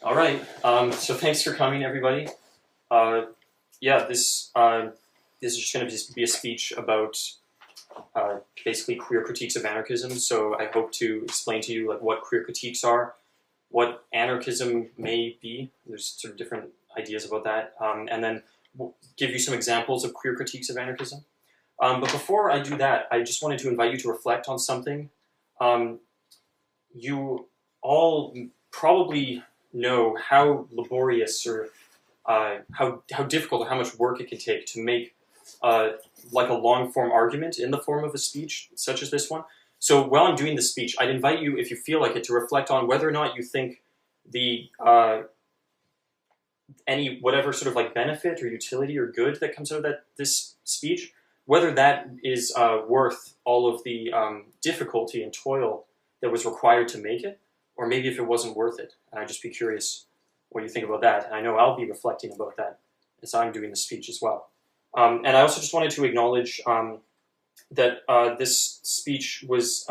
All right. So thanks for coming, everybody. Yeah, this is just going to be a speech about basically queer critiques of anarchism. So I hope to explain to you like what queer critiques are, what anarchism may be. There's sort of different ideas about that, and then we'll give you some examples of queer critiques of anarchism. But before I do that, I just wanted to invite you to reflect on something. You all probably know how laborious or how difficult or how much work it can take to make like a long form argument in the form of a speech such as this one. So while I'm doing the speech, I'd invite you, if you feel like it, to reflect on whether or not you think the any whatever sort of like benefit or utility or good that comes out of this speech, whether that is worth all of the difficulty and toil that was required to make it, or maybe if it wasn't worth it. And I'd just be curious what you think about that. And I know I'll be reflecting about that as I'm doing the speech as well. And I also just wanted to acknowledge that this speech was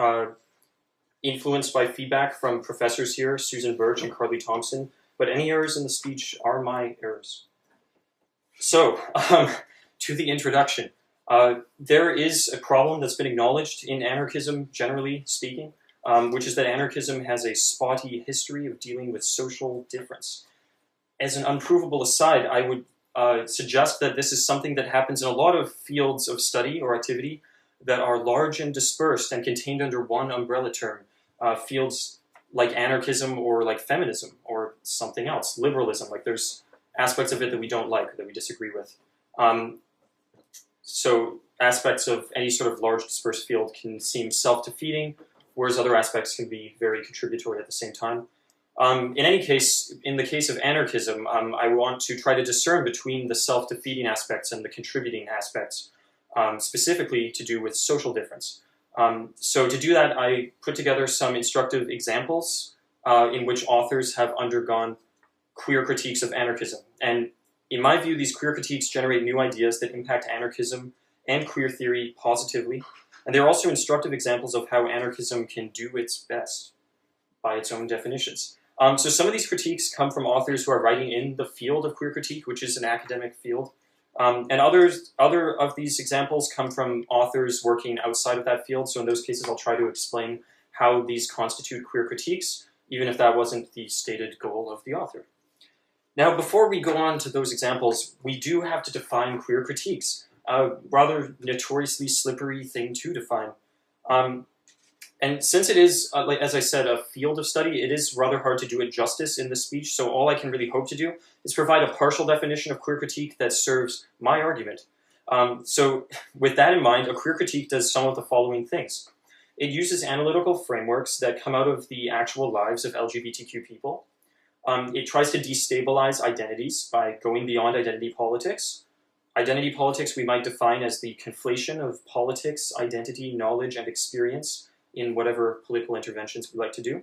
influenced by feedback from professors here, Susan Birch and Carly Thompson, but any errors in the speech are my errors. So, to the introduction. There is a problem that's been acknowledged in anarchism, generally speaking, which is that anarchism has a spotty history of dealing with social difference. As an unprovable aside, I would suggest that this is something that happens in a lot of fields of study or activity that are large and dispersed and contained under one umbrella term. Fields like anarchism or like feminism or something else, liberalism, like there's aspects of it that we don't like, that we disagree with. So aspects of any sort of large dispersed field can seem self-defeating, whereas other aspects can be very contributory at the same time. In any case, in the case of anarchism, I want to try to discern between the self-defeating aspects and the contributing aspects, specifically to do with social difference. So to do that, I put together some instructive examples in which authors have undergone queer critiques of anarchism. And in my view, these queer critiques generate new ideas that impact anarchism and queer theory positively. And they're also instructive examples of how anarchism can do its best by its own definitions. So some of these critiques come from authors who are writing in the field of queer critique, which is an academic field. And other of these examples come from authors working outside of that field. So in those cases, I'll try to explain how these constitute queer critiques, even if that wasn't the stated goal of the author. Now, before we go on to those examples, we do have to define queer critiques, a rather notoriously slippery thing to define. And since it is, like, as I said, a field of study, it is rather hard to do it justice in this speech, so all I can really hope to do is provide a partial definition of queer critique that serves my argument. So with that in mind, a queer critique does some of the following things. It uses analytical frameworks that come out of the actual lives of LGBTQ people. It tries to destabilize identities by going beyond identity politics. Identity politics we might define as the conflation of politics, identity, knowledge, and experience in whatever political interventions we like to do.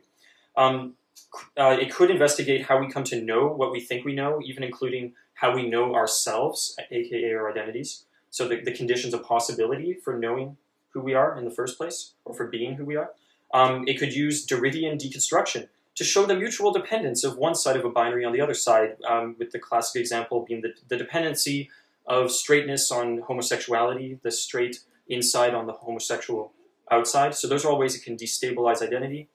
It could investigate how we come to know what we think we know, even including how we know ourselves, aka our identities. So the conditions of possibility for knowing who we are in the first place, or for being who we are. It could use Derridian deconstruction to show the mutual dependence of one side of a binary on the other side, with the classic example being the dependency of straightness on homosexuality, the straight inside on the homosexual outside. So those are all ways it can destabilize identity.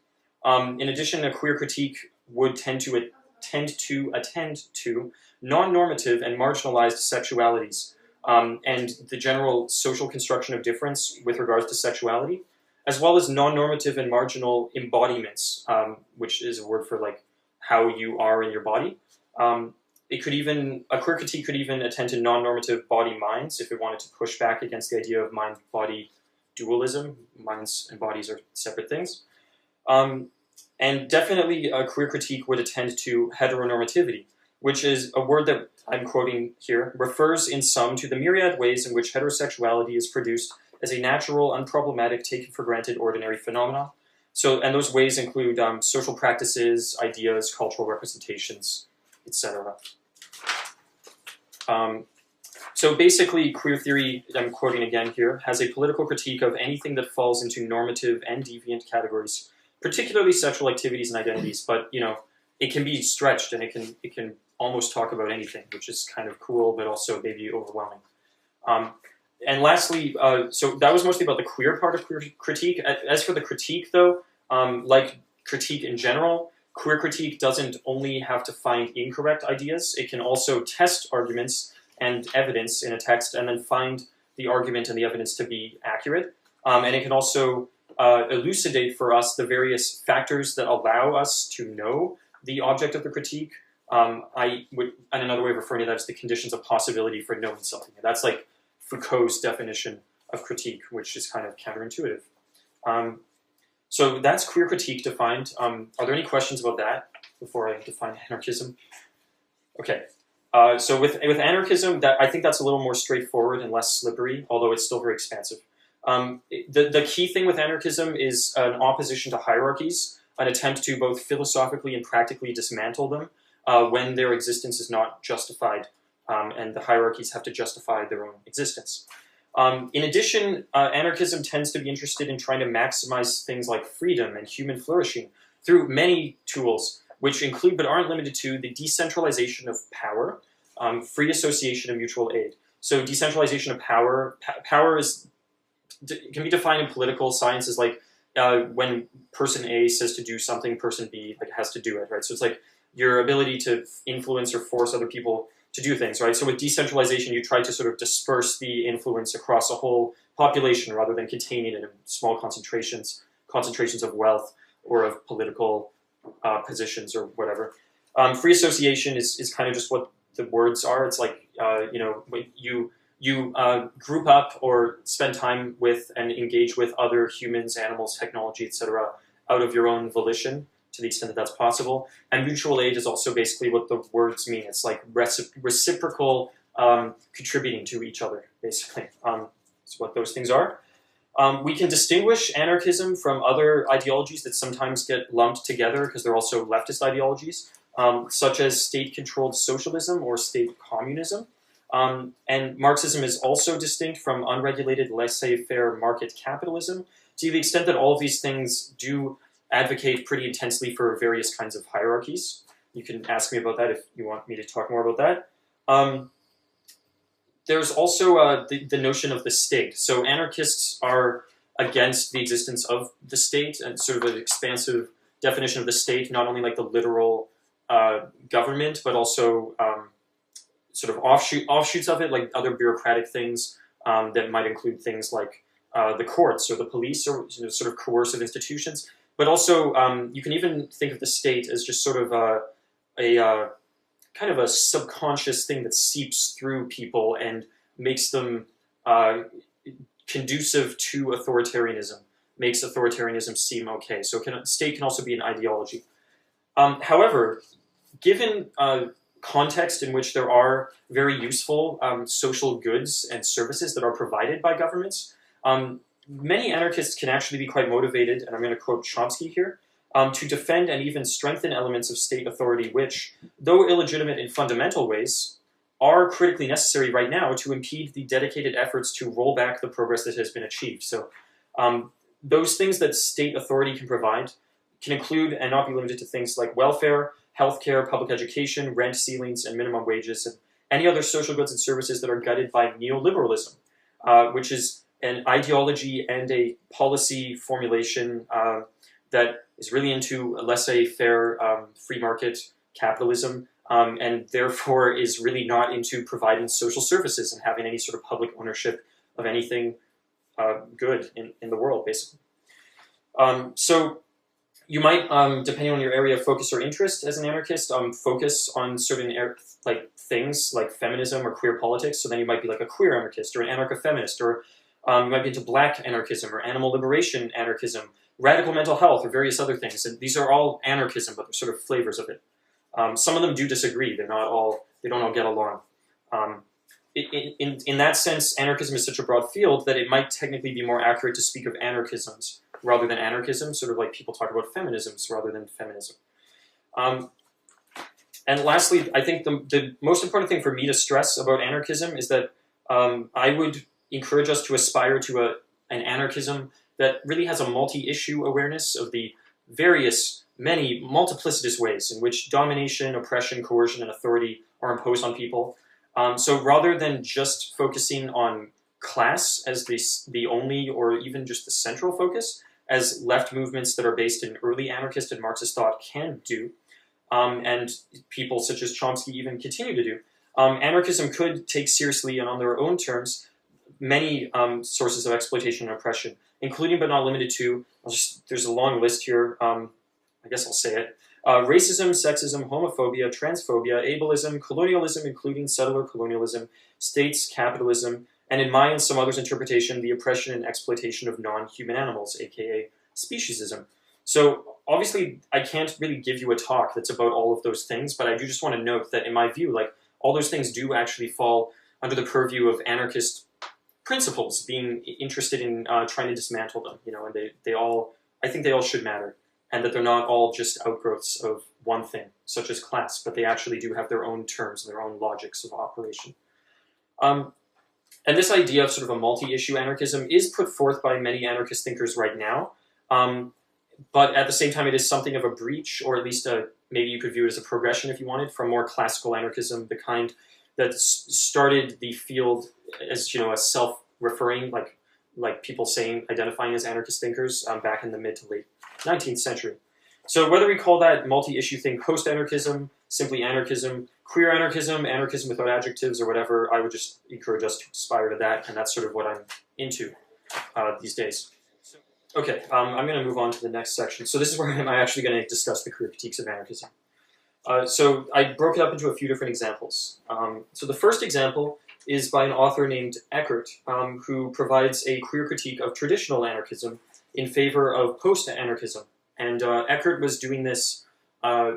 In addition, a queer critique would tend to attend to non-normative and marginalized sexualities, and the general social construction of difference with regards to sexuality, as well as non-normative and marginal embodiments, which is a word for like how you are in your body. A queer critique could even attend to non-normative body-minds if it wanted to push back against the idea of mind-body dualism. Minds and bodies are separate things. And definitely a queer critique would attend to heteronormativity, which is a word that I'm quoting here, refers in sum to the myriad ways in which heterosexuality is produced as a natural, unproblematic, taken for granted ordinary phenomenon. So, and those ways include social practices, ideas, cultural representations, etc. So basically, queer theory, I'm quoting again here, has a political critique of anything that falls into normative and deviant categories, particularly sexual activities and identities, but, you know, it can be stretched, and it can almost talk about anything, which is kind of cool, but also maybe overwhelming. And lastly, so that was mostly about the queer part of queer critique. As for the critique, though, like critique in general, queer critique doesn't only have to find incorrect ideas. It can also test arguments and evidence in a text and then find the argument and the evidence to be accurate. And it can also elucidate for us the various factors that allow us to know the object of the critique. And another way of referring to that is the conditions of possibility for knowing something. That's like Foucault's definition of critique, which is kind of counterintuitive. So that's queer critique defined. Are there any questions about that before I define anarchism? Okay. So with anarchism, I think that's a little more straightforward and less slippery, although it's still very expansive. The key thing with anarchism is an opposition to hierarchies, an attempt to both philosophically and practically dismantle them when their existence is not justified, and the hierarchies have to justify their own existence. In addition, anarchism tends to be interested in trying to maximize things like freedom and human flourishing through many tools, which include but aren't limited to the decentralization of power, free association, and mutual aid. So decentralization of power, power can be defined in political science as like when person A says to do something, person B has to do it, right? So it's like your ability to influence or force other people to do things, right? So with decentralization, you try to sort of disperse the influence across a whole population rather than containing it in small concentrations of wealth or of political positions or whatever. Free association is kind of just what the words are. It's like, you group up or spend time with and engage with other humans, animals, technology, etc., out of your own volition, to the extent that that's possible. And mutual aid is also basically what the words mean. It's like reciprocal contributing to each other, basically. That's what those things are. We can distinguish anarchism from other ideologies that sometimes get lumped together because they're also leftist ideologies, such as state-controlled socialism or state communism. And Marxism is also distinct from unregulated laissez-faire market capitalism, to the extent that all of these things do advocate pretty intensely for various kinds of hierarchies. You can ask me about that if you want me to talk more about that. There's also the notion of the state. So anarchists are against the existence of the state and sort of an expansive definition of the state, not only like the literal government, but also sort of offshoots of it, like other bureaucratic things that might include things like the courts or the police or sort of coercive institutions. But also, you can even think of the state as just sort of a kind of a subconscious thing that seeps through people and makes them conducive to authoritarianism, makes authoritarianism seem okay. So state can also be an ideology. However, given context in which there are very useful social goods and services that are provided by governments, many anarchists can actually be quite motivated, and I'm going to quote Chomsky here, to defend and even strengthen elements of state authority which, though illegitimate in fundamental ways, are critically necessary right now to impede the dedicated efforts to roll back the progress that has been achieved. So those things that state authority can provide can include and not be limited to things like welfare, healthcare, public education, rent ceilings, and minimum wages, and any other social goods and services that are guided by neoliberalism, which is an ideology and a policy formulation that is really into laissez-faire free market capitalism, and therefore is really not into providing social services and having any sort of public ownership of anything good in the world, basically. So you might, depending on your area of focus or interest as an anarchist, focus on certain things like feminism or queer politics. So then you might be like a queer anarchist or an anarcho-feminist, or you might be into black anarchism or animal liberation anarchism, radical mental health, or various other things. And these are all anarchism, but they're sort of flavors of it. Some of them do disagree. They don't all get along. In that sense, anarchism is such a broad field that it might technically be more accurate to speak of anarchisms rather than anarchism, sort of like people talk about feminisms rather than feminism. And lastly, I think the most important thing for me to stress about anarchism is that I would encourage us to aspire to an anarchism that really has a multi-issue awareness of the various many multiplicitous ways in which domination, oppression, coercion, and authority are imposed on people. So rather than just focusing on class as the only or even just the central focus, as left movements that are based in early anarchist and Marxist thought can do, and people such as Chomsky even continue to do, anarchism could take seriously and on their own terms many sources of exploitation and oppression, including but not limited to, there's a long list here, I guess I'll say it, racism, sexism, homophobia, transphobia, ableism, colonialism, including settler colonialism, states, capitalism, and in my and some others' interpretation, the oppression and exploitation of non-human animals, aka speciesism. So obviously, I can't really give you a talk that's about all of those things, but I do just want to note that in my view, like, all those things do actually fall under the purview of anarchist principles, being interested in trying to dismantle them, you know, and I think they all should matter, and that they're not all just outgrowths of one thing, such as class, but they actually do have their own terms and their own logics of operation. And this idea of sort of a multi-issue anarchism is put forth by many anarchist thinkers right now, but at the same time it is something of a breach, or at least maybe you could view it as a progression if you wanted, from more classical anarchism, the kind that started the field as, you know, a self-referring, like people saying, identifying as anarchist thinkers back in the mid to late 19th century. So whether we call that multi-issue thing post-anarchism, simply anarchism, queer anarchism, anarchism without adjectives, or whatever, I would just encourage us to aspire to that, and that's sort of what I'm into these days. Okay, I'm going to move on to the next section. So this is where I'm actually going to discuss the queer critiques of anarchism. So I broke it up into a few different examples. So the first example is by an author named Eckert, who provides a queer critique of traditional anarchism in favor of post-anarchism. And Eckert was doing this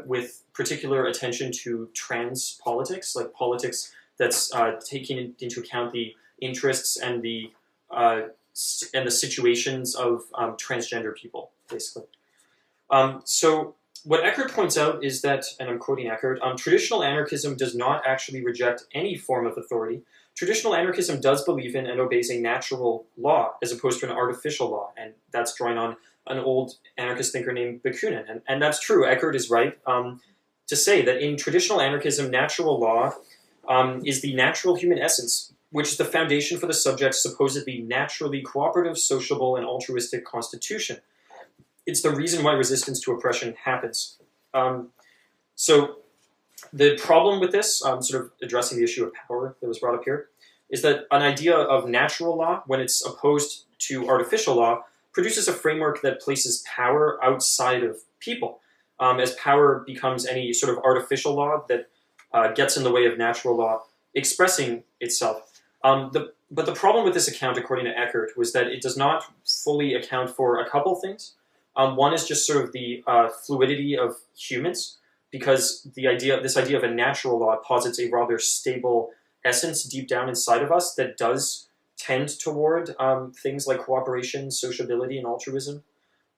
with particular attention to trans politics, like politics that's taking into account the interests and the situations of transgender people, basically. So what Eckert points out is that, and I'm quoting Eckert, traditional anarchism does not actually reject any form of authority. Traditional anarchism does believe in and obeys a natural law as opposed to an artificial law, and that's drawing on an old anarchist thinker named Bakunin. And that's true. Eckert is right to say that in traditional anarchism, natural law is the natural human essence, which is the foundation for the subject's supposedly naturally cooperative, sociable, and altruistic constitution. It's the reason why resistance to oppression happens. So the problem with this, sort of addressing the issue of power that was brought up here, is that an idea of natural law, when it's opposed to artificial law, produces a framework that places power outside of people. As power becomes any sort of artificial law that gets in the way of natural law expressing itself. But the problem with this account, according to Eckert, was that it does not fully account for a couple things. One is just sort of the fluidity of humans, because this idea of a natural law posits a rather stable essence deep down inside of us that does tend toward things like cooperation, sociability, and altruism.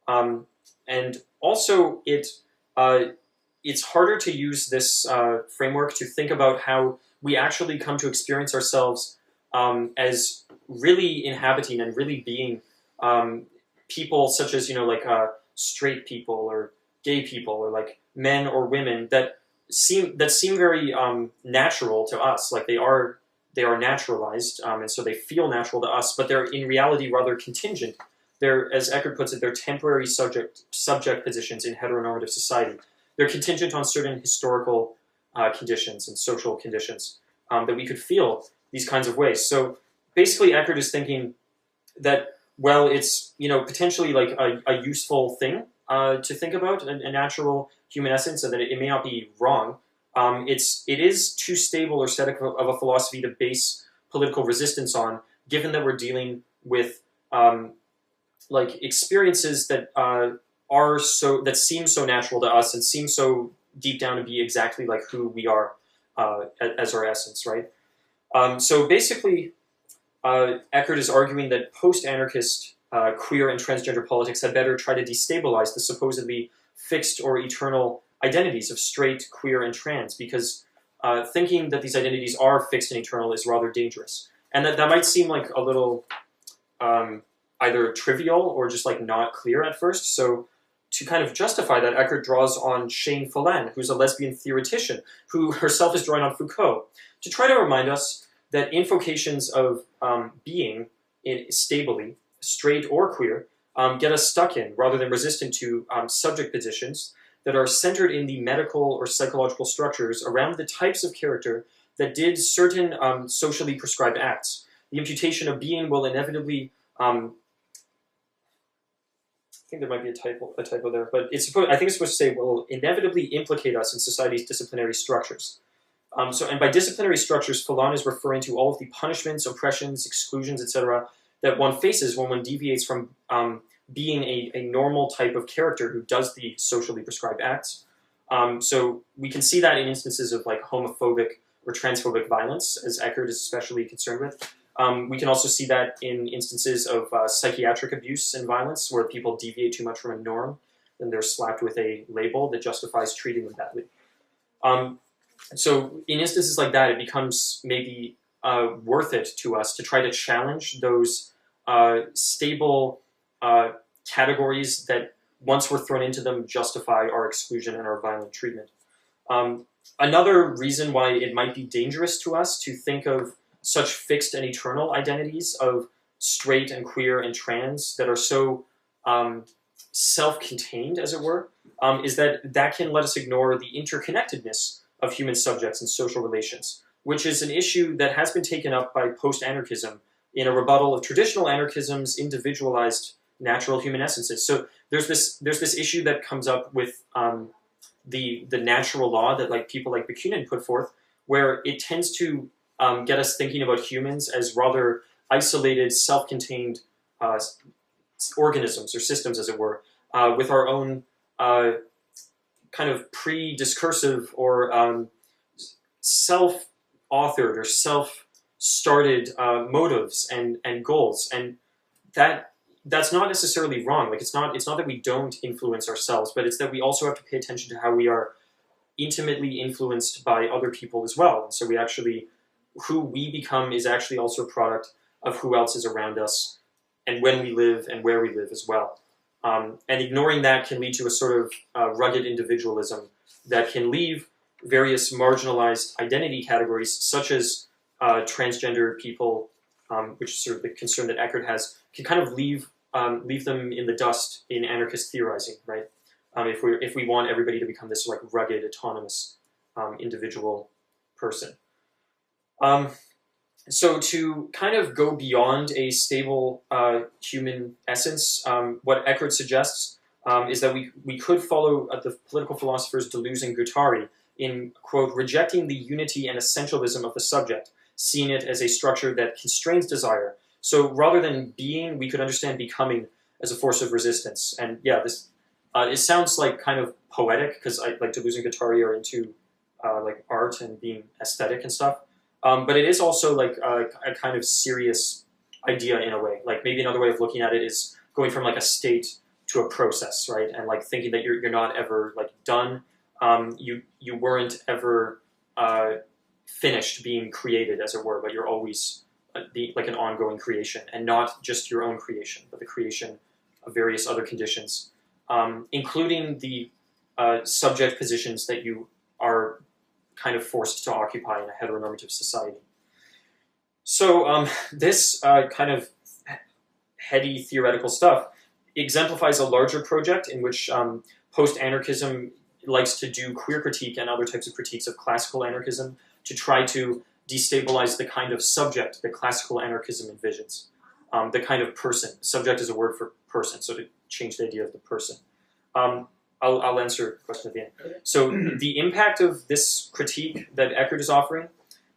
And also, it's harder to use this framework to think about how we actually come to experience ourselves as really inhabiting and really being people such as, like straight people or gay people or like men or women that seem very natural to us, like they are naturalized, and so they feel natural to us, but they're in reality rather contingent. They're, as Eckert puts it, they're temporary subject positions in heteronormative society. They're contingent on certain historical conditions and social conditions that we could feel these kinds of ways. So basically, Eckert is thinking that, well, it's potentially like a useful thing to think about, a natural human essence, and that it may not be wrong. It is too stable or static of a philosophy to base political resistance on, given that we're dealing with like experiences that that seem so natural to us and seem so deep down to be exactly like who we are as our essence, right? So basically, Eckert is arguing that post-anarchist queer and transgender politics had better try to destabilize the supposedly fixed or eternal identities of straight, queer, and trans, because thinking that these identities are fixed and eternal is rather dangerous. And that might seem like a little either trivial or just like not clear at first. So to kind of justify that, Eckert draws on Shane Phelan, who's a lesbian theoretician, who herself is drawing on Foucault, to try to remind us that invocations of being stably, straight or queer, get us stuck in, rather than resistant to, subject positions that are centered in the medical or psychological structures around the types of character that did certain socially prescribed acts. The imputation of being will inevitably, I think there might be a typo there, but I think it's supposed to say will inevitably implicate us in society's disciplinary structures. And by disciplinary structures, Phelan is referring to all of the punishments, oppressions, exclusions, etc., that one faces when one deviates from being a normal type of character who does the socially prescribed acts. So we can see that in instances of like homophobic or transphobic violence, as Eckert is especially concerned with. We can also see that in instances of psychiatric abuse and violence, where people deviate too much from a norm, then they're slapped with a label that justifies treating them badly. So in instances like that, it becomes maybe worth it to us to try to challenge those stable categories that, once we're thrown into them, justify our exclusion and our violent treatment. Another reason why it might be dangerous to us to think of such fixed and eternal identities of straight and queer and trans that are so self-contained, as it were, is that can let us ignore the interconnectedness of human subjects and social relations, which is an issue that has been taken up by post-anarchism in a rebuttal of traditional anarchism's individualized natural human essences. So there's this issue that comes up with the natural law that like people like Bakunin put forth, where it tends to get us thinking about humans as rather isolated, self-contained organisms or systems, as it were, with our own kind of pre-discursive or self-authored or self-started motives and goals, and that's not necessarily wrong. Like it's not that we don't influence ourselves, but it's that we also have to pay attention to how we are intimately influenced by other people as well. And so who we become is actually also a product of who else is around us and when we live and where we live as well. And ignoring that can lead to a sort of rugged individualism that can leave various marginalized identity categories, such as transgender people, which is sort of the concern that Eckert has, can kind of leave them in the dust in anarchist theorizing, right? If we want everybody to become this like rugged, autonomous individual person. So to kind of go beyond a stable human essence, what Eckert suggests is that we could follow the political philosophers Deleuze and Guattari in, quote, rejecting the unity and essentialism of the subject, seeing it as a structure that constrains desire. So rather than being, we could understand becoming as a force of resistance. And yeah, this it sounds like kind of poetic, because like Deleuze and Guattari are into like art and being aesthetic and stuff. But it is also like a kind of serious idea in a way. Like maybe another way of looking at it is going from like a state to a process, right? And like thinking that you're not ever like done. You weren't ever finished being created, as it were, but you're always like an ongoing creation, and not just your own creation, but the creation of various other conditions, including the subject positions that you are kind of forced to occupy in a heteronormative society. So this kind of heady theoretical stuff exemplifies a larger project in which post-anarchism likes to do queer critique and other types of critiques of classical anarchism to try to destabilize the kind of subject that classical anarchism envisions, the kind of person. Subject is a word for person, so to change the idea of the person. I'll answer a question at the end. So the impact of this critique that Eckert is offering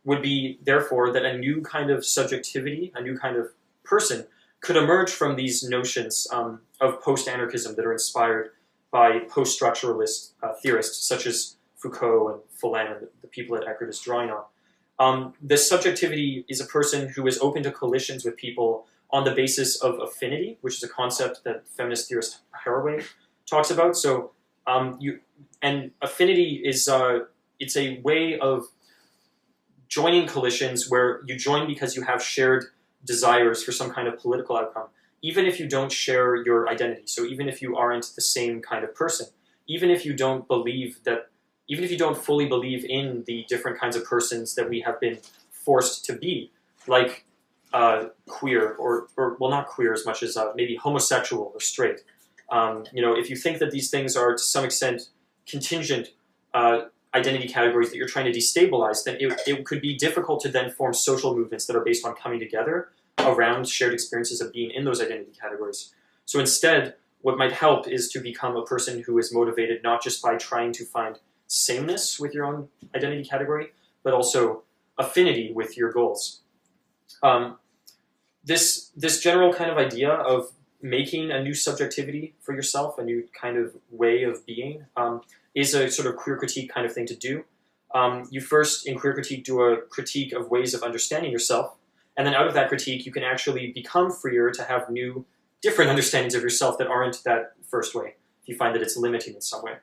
would be, therefore, that a new kind of subjectivity, a new kind of person, could emerge from these notions of post-anarchism that are inspired by post-structuralist theorists such as Foucault and Phelan and the people that Eckert is drawing on. This subjectivity is a person who is open to collisions with people on the basis of affinity, which is a concept that feminist theorist Haraway talks about. So, and affinity is it's a way of joining collisions where you join because you have shared desires for some kind of political outcome. even if you don't share your identity, so even if you aren't the same kind of person, even if you don't fully believe in the different kinds of persons that we have been forced to be, like queer, or well, not queer as much as maybe homosexual or straight. If you think that these things are to some extent contingent identity categories that you're trying to destabilize, then it could be difficult to then form social movements that are based on coming together around shared experiences of being in those identity categories. So instead, what might help is to become a person who is motivated not just by trying to find sameness with your own identity category, but also affinity with your goals. This general kind of idea of making a new subjectivity for yourself, a new kind of way of being, is a sort of queer critique kind of thing to do. You first, in queer critique, do a critique of ways of understanding yourself, and then out of that critique, you can actually become freer to have new, different understandings of yourself that aren't that first way, if you find that it's limiting in some way.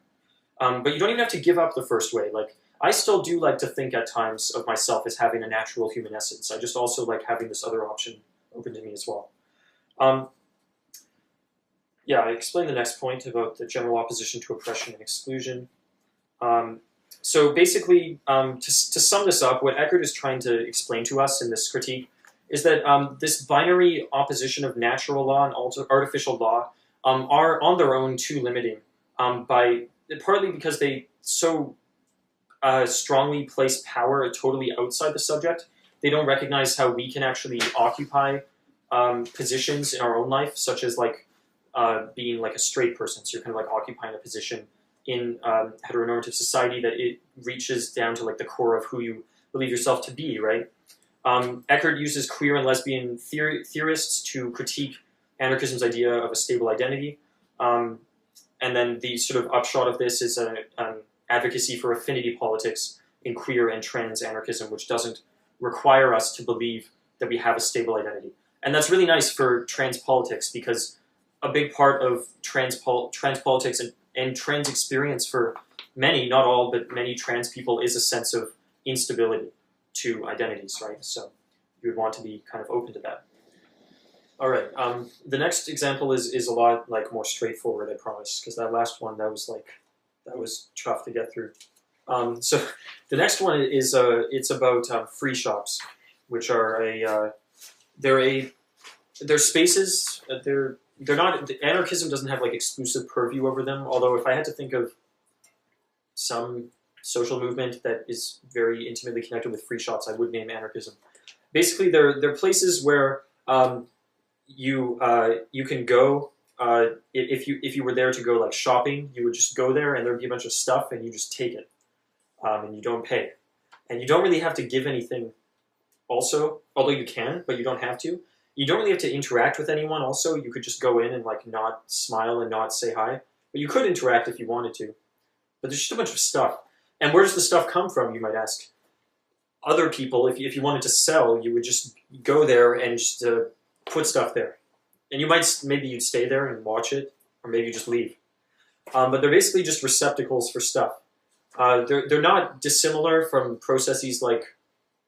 But you don't even have to give up the first way. Like, I still do like to think at times of myself as having a natural human essence. I just also like having this other option open to me as well. Yeah, I explained the next point about the general opposition to oppression and exclusion. So basically, to sum this up, what Eckert is trying to explain to us in this critique is that this binary opposition of natural law and artificial law are on their own too limiting, partly because they so strongly place power totally outside the subject. They don't recognize how we can actually occupy positions in our own life, such as like being like a straight person. So you're kind of like occupying a position in heteronormative society that it reaches down to like the core of who you believe yourself to be, right? Eckert uses queer and lesbian theorists to critique anarchism's idea of a stable identity. And then the sort of upshot of this is an advocacy for affinity politics in queer and trans anarchism, which doesn't require us to believe that we have a stable identity. And that's really nice for trans politics, because a big part of trans politics and trans experience for many, not all, but many trans people is a sense of instability to identities, right? So you would want to be kind of open to that. All right, the next example is a lot like more straightforward, I promise, because that last one, that was tough to get through. So the next one is it's about free shops, which are they're spaces. They're not. Anarchism doesn't have like exclusive purview over them. Although if I had to think of some social movement that is very intimately connected with free shops, I would name anarchism. Basically, they're places where you can go. If you were there to go like shopping, you would just go there and there'd be a bunch of stuff and you just take it, and you don't pay, and you don't really have to give anything. Also, although you can, but you don't have to. You don't really have to interact with anyone. Also, you could just go in and like not smile and not say hi, but you could interact if you wanted to. But there's just a bunch of stuff. And where does the stuff come from, you might ask? Other people, if you wanted to sell, you would just go there and just put stuff there. And maybe you'd stay there and watch it, or maybe you just leave. But they're basically just receptacles for stuff. They're not dissimilar from processes like,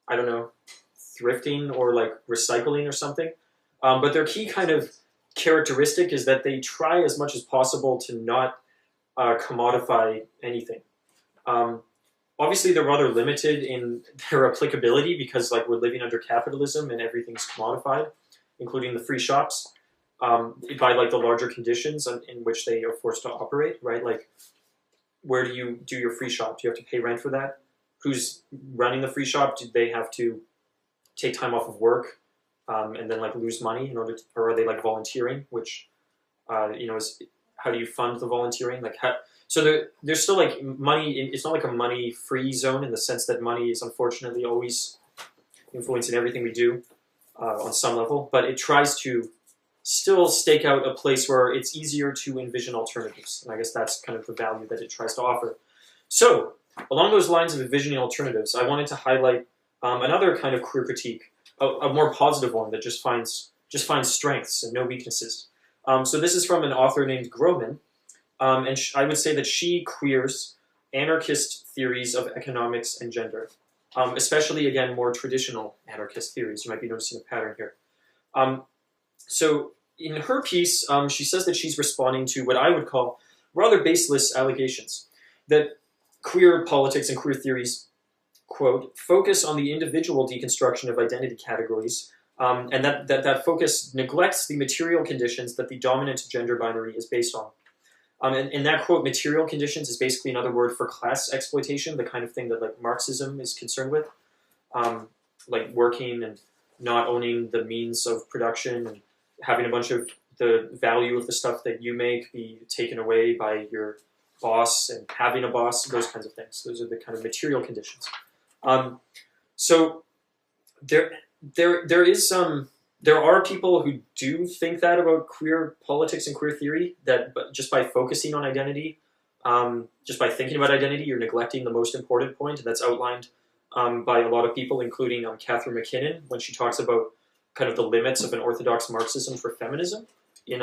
I don't know, thrifting or like recycling or something. But their key kind of characteristic is that they try as much as possible to not commodify anything. Obviously, they're rather limited in their applicability because like we're living under capitalism and everything's commodified, including the free shops, by like the larger conditions in which they are forced to operate, right? Like, where do you do your free shop? Do you have to pay rent for that? Who's running the free shop? Do they have to take time off of work and then like lose money in order to, or are they like volunteering, which is how do you fund the volunteering? Like so there's still like money. It's not like a money-free zone in the sense that money is unfortunately always influencing everything we do on some level, but it tries to still stake out a place where it's easier to envision alternatives. And I guess that's kind of the value that it tries to offer. So along those lines of envisioning alternatives, I wanted to highlight another kind of queer critique, a more positive one that just finds strengths and no weaknesses. So this is from an author named Groman, and I would say that she queers anarchist theories of economics and gender, especially, again, more traditional anarchist theories. You might be noticing a pattern here. So in her piece, she says that she's responding to what I would call rather baseless allegations that queer politics and queer theories, quote, focus on the individual deconstruction of identity categories, and that focus neglects the material conditions that the dominant gender binary is based on. And that quote, material conditions, is basically another word for class exploitation, the kind of thing that like Marxism is concerned with, like working and not owning the means of production and having a bunch of the value of the stuff that you make be taken away by your boss and having a boss, those kinds of things. Those are the kind of material conditions. So there are people who do think that about queer politics and queer theory, that just by focusing on identity, just by thinking about identity, you're neglecting the most important point, and that's outlined by a lot of people, including Catherine McKinnon, when she talks about kind of the limits of an orthodox Marxism for feminism in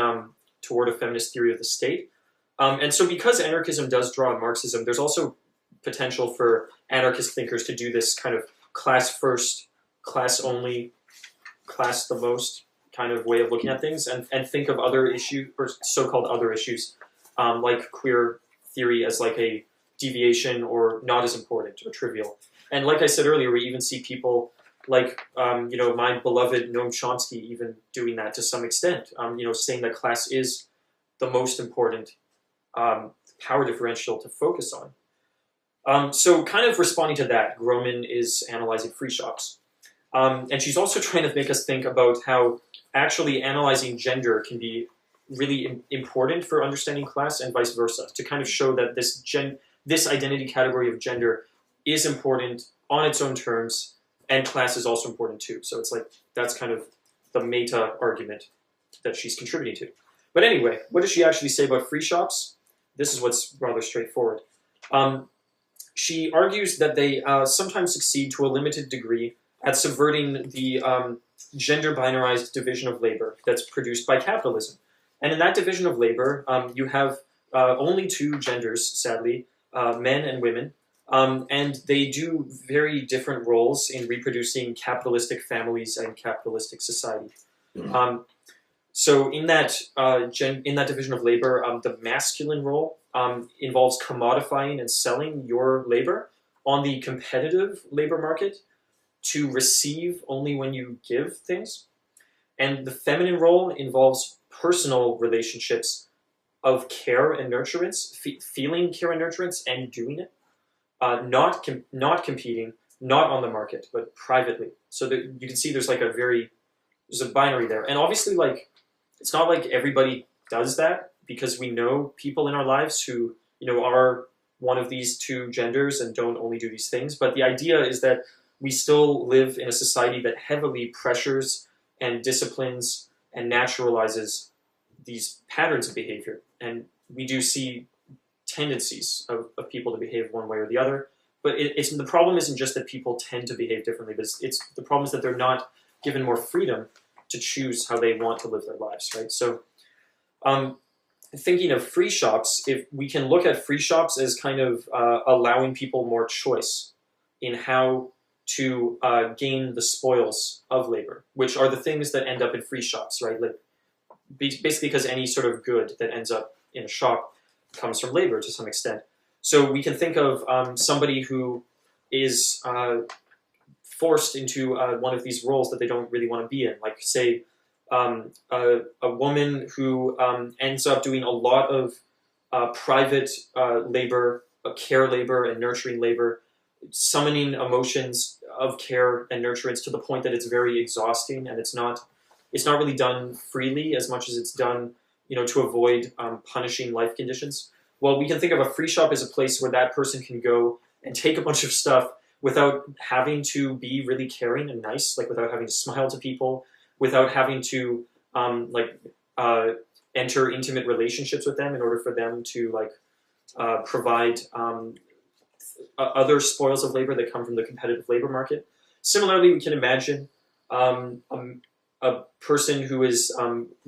toward a feminist theory of the state. And so because anarchism does draw on Marxism, there's also potential for anarchist thinkers to do this kind of class first, class only, class the most kind of way of looking at things, and think of other issues, or so-called other issues, like queer theory as like a deviation or not as important or trivial. And like I said earlier, we even see people like, my beloved Noam Chomsky even doing that to some extent, saying that class is the most important power differential to focus on. So kind of responding to that, Groman is analyzing free shops. And she's also trying to make us think about how actually analyzing gender can be really important for understanding class and vice versa, to kind of show that this identity category of gender is important on its own terms, and class is also important too. So it's like, that's kind of the meta argument that she's contributing to. But anyway, what does she actually say about free shops? This is what's rather straightforward. She argues that they sometimes succeed to a limited degree at subverting the gender binarized division of labor that's produced by capitalism. And in that division of labor, you have only two genders, sadly, men and women, and they do very different roles in reproducing capitalistic families and capitalistic society. So in that division of labor, the masculine role involves commodifying and selling your labor on the competitive labor market to receive only when you give things. And the feminine role involves personal relationships of care and nurturance, feeling care and nurturance and doing it, not competing, not on the market, but privately. So that you can see there's like there's a binary there. And obviously, like, it's not like everybody does that, because we know people in our lives who, are one of these two genders and don't only do these things. But the idea is that we still live in a society that heavily pressures and disciplines and naturalizes these patterns of behavior. And we do see tendencies of people to behave one way or the other. But the problem isn't just that people tend to behave differently, but the problem is that they're not given more freedom to choose how they want to live their lives, right? So thinking of free shops, if we can look at free shops as kind of allowing people more choice in how to gain the spoils of labor, which are the things that end up in free shops, right? Like, basically because any sort of good that ends up in a shop comes from labor to some extent. So we can think of somebody who is forced into one of these roles that they don't really want to be in, like say a woman who ends up doing a lot of private labor, care labor and nurturing labor, summoning emotions of care and nurturance to the point that it's very exhausting, and it's not really done freely as much as it's done, to avoid punishing life conditions. Well, we can think of a free shop as a place where that person can go and take a bunch of stuff without having to be really caring and nice, like without having to smile to people, without having to enter intimate relationships with them in order for them to provide other spoils of labor that come from the competitive labor market. Similarly, we can imagine a person who is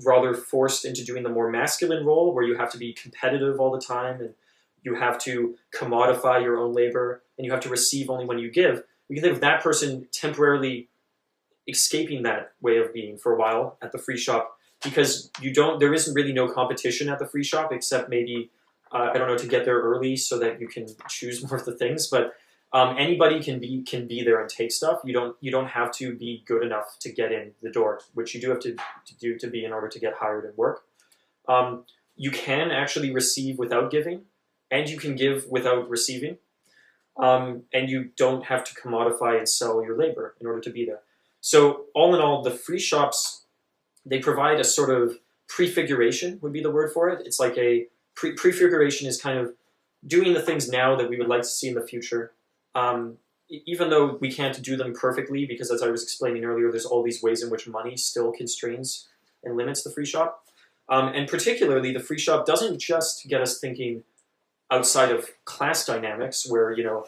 rather forced into doing the more masculine role, where you have to be competitive all the time and you have to commodify your own labor and you have to receive only when you give. We can think of that person temporarily escaping that way of being for a while at the free shop because there isn't really no competition at the free shop except maybe, I don't know, to get there early so that you can choose more of the things, but anybody can be there and take stuff. You don't have to be good enough to get in the door, which you do have to do to be in order to get hired and work. You can actually receive without giving, and you can give without receiving, and you don't have to commodify and sell your labor in order to be there. So all in all, the free shops, they provide a sort of prefiguration, would be the word for it. It's like a prefiguration is kind of doing the things now that we would like to see in the future. Even though we can't do them perfectly, because as I was explaining earlier, there's all these ways in which money still constrains and limits the free shop. And particularly, the free shop doesn't just get us thinking outside of class dynamics, where, you know,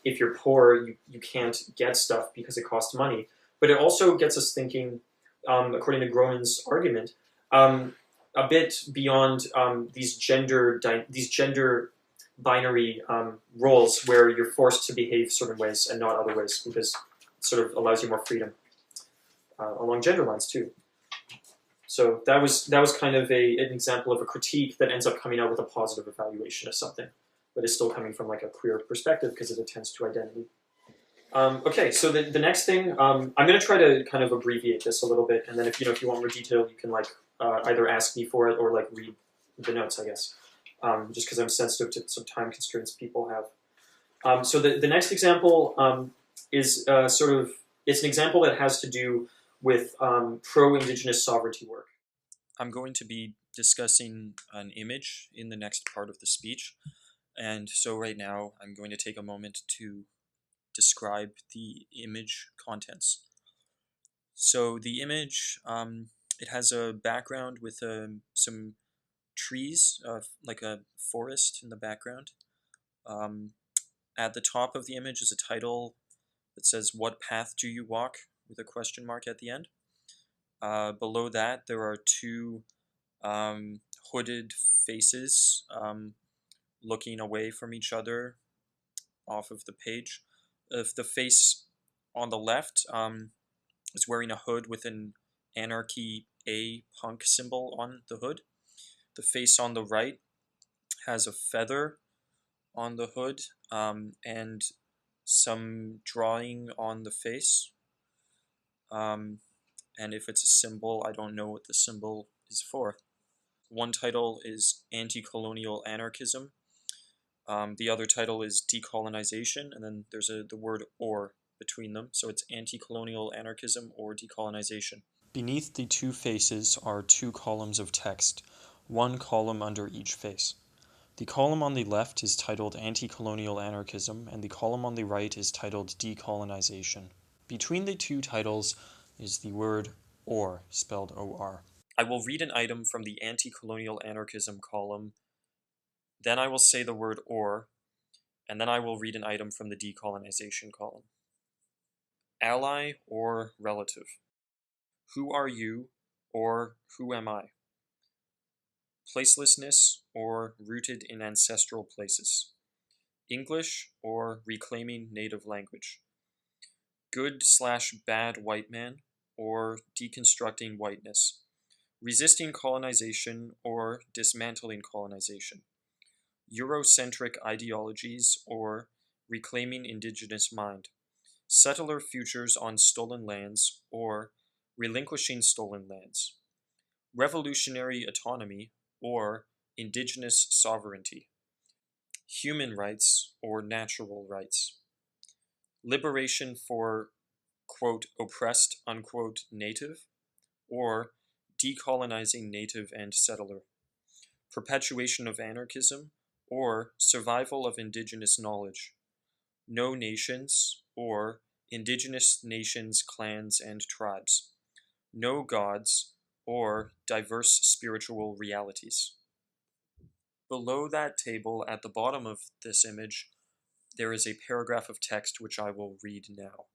if you're poor, you can't get stuff because it costs money. But it also gets us thinking, according to Gronin's argument, a bit beyond these gender binary roles where you're forced to behave certain ways and not other ways, because it sort of allows you more freedom along gender lines too. So that was kind of an example of a critique that ends up coming out with a positive evaluation of something, but is still coming from like a queer perspective because it attends to identity. Okay, so the next thing, I'm going to try to kind of abbreviate this a little bit, and then if you want more detail, you can like either ask me for it or like read the notes, I guess, just because I'm sensitive to some time constraints people have. So the next example is it's an example that has to do with pro-Indigenous sovereignty work. I'm going to be discussing an image in the next part of the speech, and so right now I'm going to take a moment to describe the image contents. So the image, it has a background with some trees, like a forest in the background. At the top of the image is a title that says, "What path do you walk?" with a question mark at the end. Below that, there are two hooded faces looking away from each other off of the page. If the face on the left is wearing a hood with an Anarchy A punk symbol on the hood. The face on the right has a feather on the hood and some drawing on the face. And if it's a symbol, I don't know what the symbol is for. One title is Anti-Colonial Anarchism. The other title is Decolonization, and then there's the word "or" between them, so it's Anti-Colonial Anarchism or Decolonization. Beneath the two faces are two columns of text, one column under each face. The column on the left is titled Anti-Colonial Anarchism, and the column on the right is titled Decolonization. Between the two titles is the word "or," spelled O-R. I will read an item from the Anti-Colonial Anarchism column, then I will say the word "or," and then I will read an item from the Decolonization column. Ally or relative? Who are you, or who am I? Placelessness or rooted in ancestral places? English or reclaiming native language? Good/bad white man or deconstructing whiteness? Resisting colonization or dismantling colonization? Eurocentric ideologies or reclaiming indigenous mind? Settler futures on stolen lands or relinquishing stolen lands? Revolutionary autonomy or indigenous sovereignty? Human rights or natural rights? Liberation for, quote, oppressed, unquote, native, or decolonizing native and settler? Perpetuation of anarchism or survival of indigenous knowledge? No nations or indigenous nations, clans, and tribes? No gods or diverse spiritual realities? Below that table, at the bottom of this image, there is a paragraph of text which I will read now.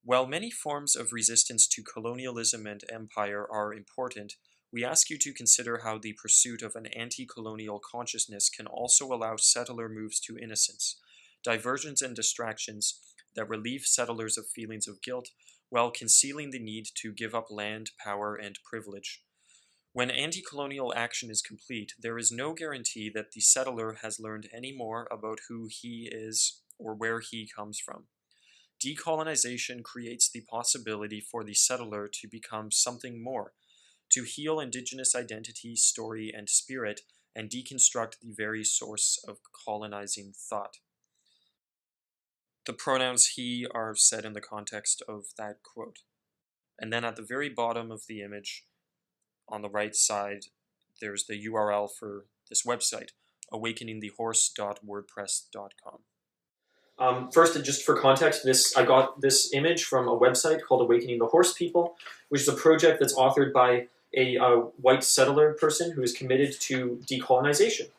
While many forms of resistance to colonialism and empire are important, we ask you to consider how the pursuit of an anti-colonial consciousness can also allow settler moves to innocence, diversions and distractions that relieve settlers of feelings of guilt while concealing the need to give up land, power, and privilege. When anti-colonial action is complete, there is no guarantee that the settler has learned any more about who he is or where he comes from. Decolonization creates the possibility for the settler to become something more, to heal Indigenous identity, story, and spirit, and deconstruct the very source of colonizing thought. The pronouns he are said in the context of that quote. And then at the very bottom of the image, on the right side, there's the URL for this website, awakeningthehorse.wordpress.com. First, just for context, I got this image from a website called Awakening the Horse People, which is a project that's authored by a white settler person who is committed to decolonization.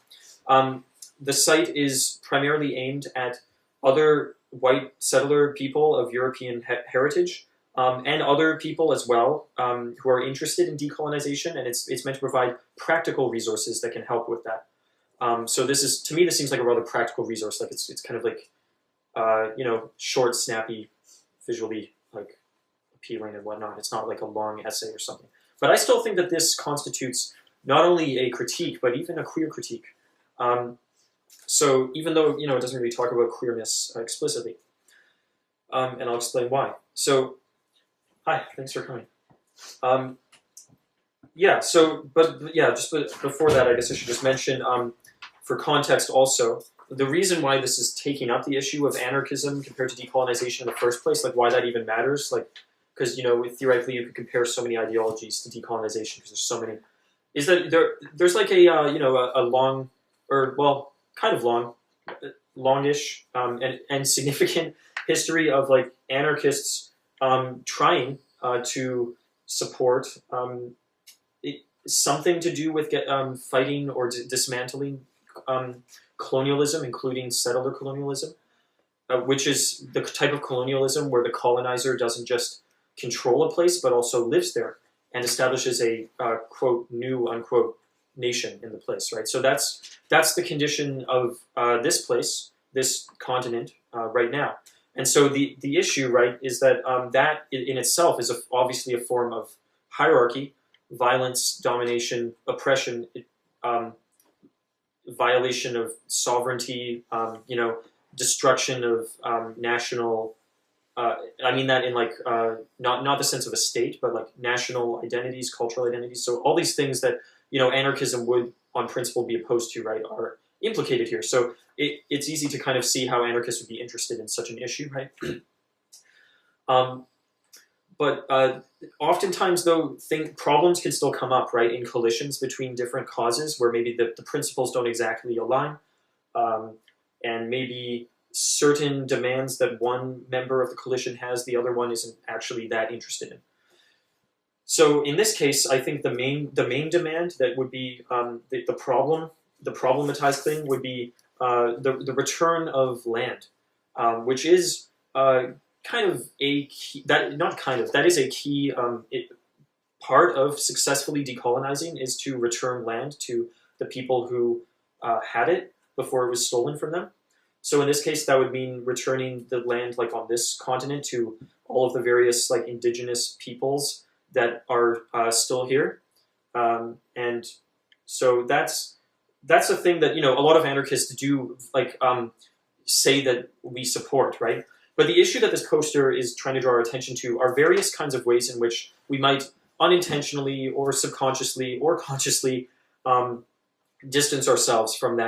The site is primarily aimed at other white settler people of European heritage, and other people as well who are interested in decolonization, and it's meant to provide practical resources that can help with that. So to me, this seems like a rather practical resource. Like it's kind of like short, snappy, visually like appealing and whatnot. It's not like a long essay or something. But I still think that this constitutes not only a critique, but even a queer critique. So even though it doesn't really talk about queerness explicitly, and I'll explain why. So, hi, thanks for coming. Before that, I guess I should just mention, for context also, the reason why this is taking up the issue of anarchism compared to decolonization in the first place, like why that even matters, like because theoretically you could compare so many ideologies to decolonization because there's so many, is that there's like a long, or well, kind of longish and significant history of like anarchists trying to support something to do with fighting or dismantling colonialism, including settler colonialism, which is the type of colonialism where the colonizer doesn't just control a place but also lives there and establishes a quote new unquote nation in the place, right? So that's the condition of this place, this continent right now. And so the issue, right, is that that in itself is obviously a form of hierarchy, violence, domination, oppression, violation of sovereignty, destruction of national. I mean that in like not the sense of a state, but like national identities, cultural identities. So all these things that anarchism would, on principle, be opposed to, right, are implicated here. So it's easy to kind of see how anarchists would be interested in such an issue, right? But oftentimes, though, problems can still come up, right, in collisions between different causes where maybe the principles don't exactly align, and maybe certain demands that one member of the coalition has, the other one isn't actually that interested in. So in this case, I think the main demand that would be the problematized thing would be the return of land, which is kind of a key, that is a key part of successfully decolonizing, is to return land to the people who had it before it was stolen from them. So in this case, that would mean returning the land, like on this continent, to all of the various like indigenous peoples that are still here, and so that's a thing that a lot of anarchists do, like say that we support, right? But the issue that this poster is trying to draw our attention to are various kinds of ways in which we might unintentionally or subconsciously or consciously distance ourselves from